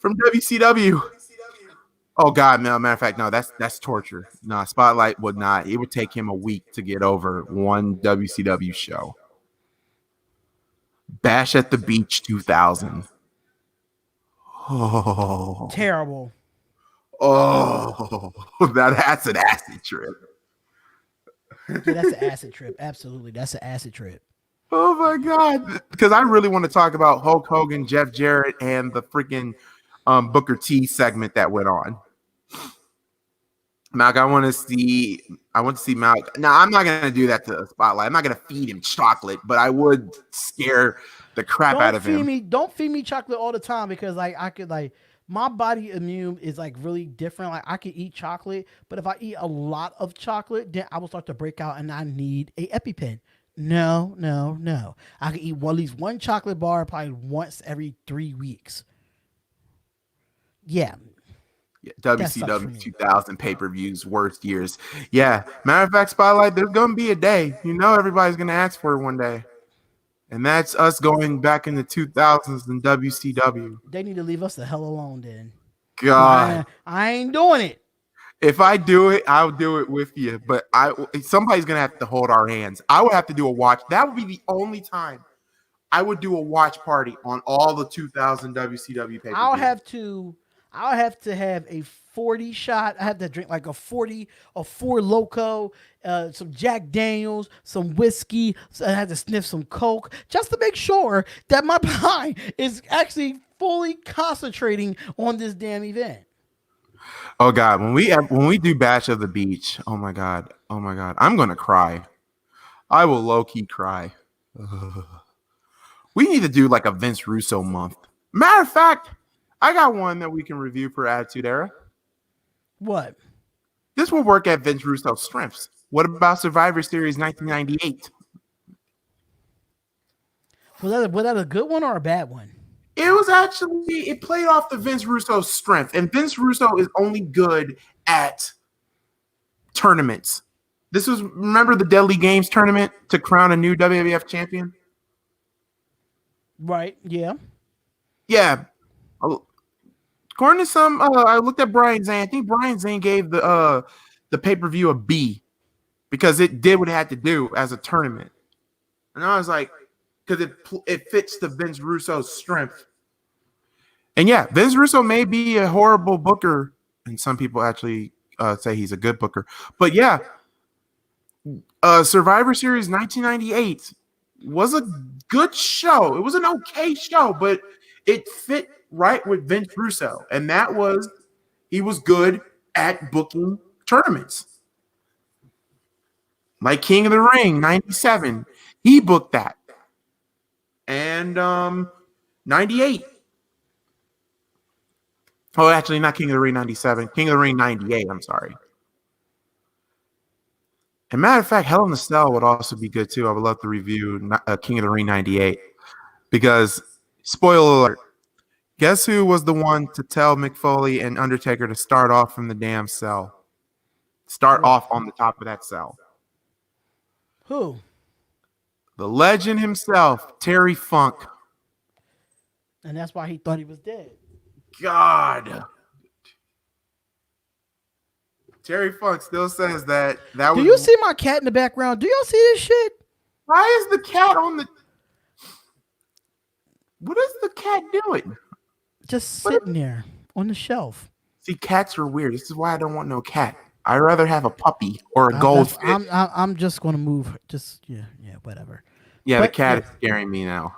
from WCW. Oh God, no, matter of fact, no, that's torture. No, Spotlight would not. It would take him a week to get over one WCW show. Bash at the Beach 2000. Oh, terrible. Oh, that's an acid trip. Yeah, that's an acid trip. Absolutely, that's an acid trip. Oh my God, because I really want to talk about Hulk Hogan, Jeff Jarrett, and the freaking Booker T segment that went on. Malc, I want to see Malc. Now, I'm not going to do that to Spotlight. I'm not going to feed him chocolate, but I would scare the crap out of him. Don't feed me chocolate all the time because like I could like my body immune is like really different. Like I can eat chocolate, but if I eat a lot of chocolate, then I will start to break out and I need a EpiPen. No. I can eat at least one chocolate bar probably once every 3 weeks. Yeah. WCW 2000 pay-per-views, worst years. Yeah. Matter of fact, Spotlight, there's going to be a day. You know everybody's going to ask for it one day. And that's us going back in the 2000s in WCW. They need to leave us the hell alone then. God. I ain't doing it. If I do it, I'll do it with you. But somebody's going to have to hold our hands. I would have to do a watch. That would be the only time I would do a watch party on all the 2000 WCW pay-per-views. I'll have to have a 40 shot. I have to drink like a 4 Loco, some Jack Daniels, some whiskey. So I had to sniff some Coke just to make sure that my mind is actually fully concentrating on this damn event. Oh God, when we do Bash of the Beach, oh my God, I'm gonna cry. I will low key cry. Ugh. We need to do like a Vince Russo month. Matter of fact, I got one that we can review for Attitude Era. What? This will work at Vince Russo's strengths. What about Survivor Series 1998? Was that a good one or a bad one? It played off the Vince Russo's strength. And Vince Russo is only good at tournaments. Remember the Deadly Games tournament to crown a new WWF champion? Right, yeah. Yeah. According to some, I looked at Brian Zane. I think Brian Zane gave the pay-per-view a B because it did what it had to do as a tournament. And I was like, because it fits the Vince Russo's strength. And yeah, Vince Russo may be a horrible booker, and some people actually say he's a good booker. But yeah, Survivor Series 1998 was a good show. It was an okay show, but it fit right with Vince Russo, and he was good at booking tournaments. Like King of the Ring 97, he booked that. And 98. Oh, actually, not King of the Ring 97. King of the Ring 98, I'm sorry. And matter of fact, Hell in a Cell would also be good too. I would love to review King of the Ring 98. Because, spoiler alert, guess who was the one to tell Mick Foley and Undertaker to start off from the damn cell? Start off on the top of that cell. Who? The legend himself, Terry Funk. And that's why he thought he was dead. God. Terry Funk still says that was... Do you see my cat in the background? Do y'all see this shit? Why is the cat on the... What is the cat doing? Just sitting there on the shelf. See, cats are weird. This is why I don't want no cat. I'd rather have a puppy or a goldfish. I'm just gonna move. Just whatever. Yeah, the cat is scaring me now.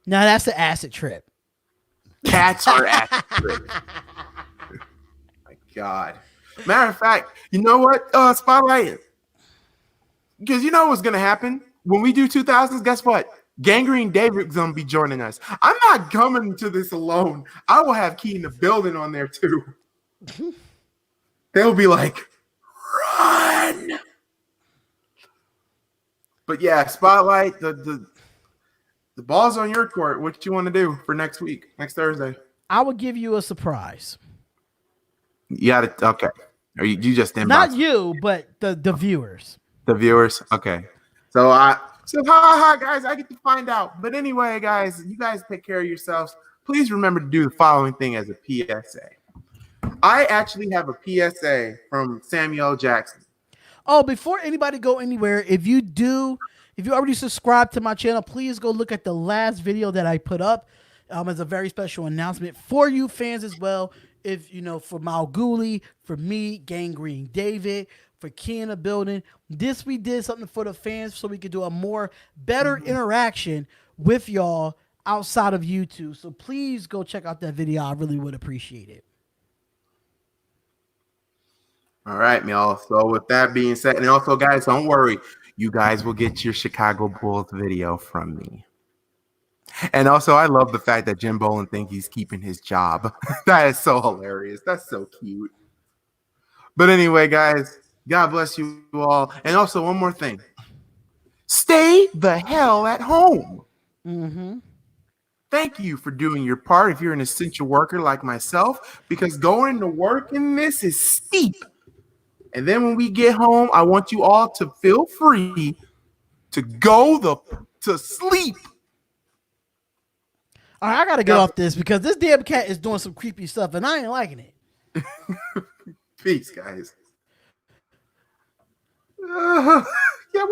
Now that's the acid trip. Cats are acid trips. My God. Matter of fact, you know what? Spotlight. Because you know what's gonna happen when we do 2000s. Guess what? GangGreenDavid's gonna be joining us. I'm not coming to this alone. I will have Key in the building on there too. They'll be like, run. But yeah, Spotlight, the ball's on your court. What you want to do for next Thursday? I will give you a surprise. You got it. Okay. Or you just inbox? Not you, but the viewers. The viewers. Okay. So guys, I get to find out. But anyway, guys, you guys take care of yourselves. Please remember to do the following thing as a PSA. I actually have a PSA from Samuel Jackson. Oh, before anybody go anywhere, if you already subscribed to my channel, please go look at the last video that I put up as a very special announcement for you fans as well. If for MalcGoolie, for me, GangGreenDavid, for Key in the building, we did something for the fans so we could do a better interaction with y'all outside of YouTube. So please go check out that video. I really would appreciate it. All right, y'all. So with that being said, and also, guys, don't worry. You guys will get your Chicago Bulls video from me. And also, I love the fact that Jim Boland thinks he's keeping his job. That is so hilarious. That's so cute. But anyway, guys, God bless you all. And also, one more thing. Stay the hell at home. Mm-hmm. Thank you for doing your part if you're an essential worker like myself, because going to work in this is steep. And then when we get home, I want you all to feel free to to sleep. All right, I gotta get off this because this damn cat is doing some creepy stuff and I ain't liking it. Peace, guys.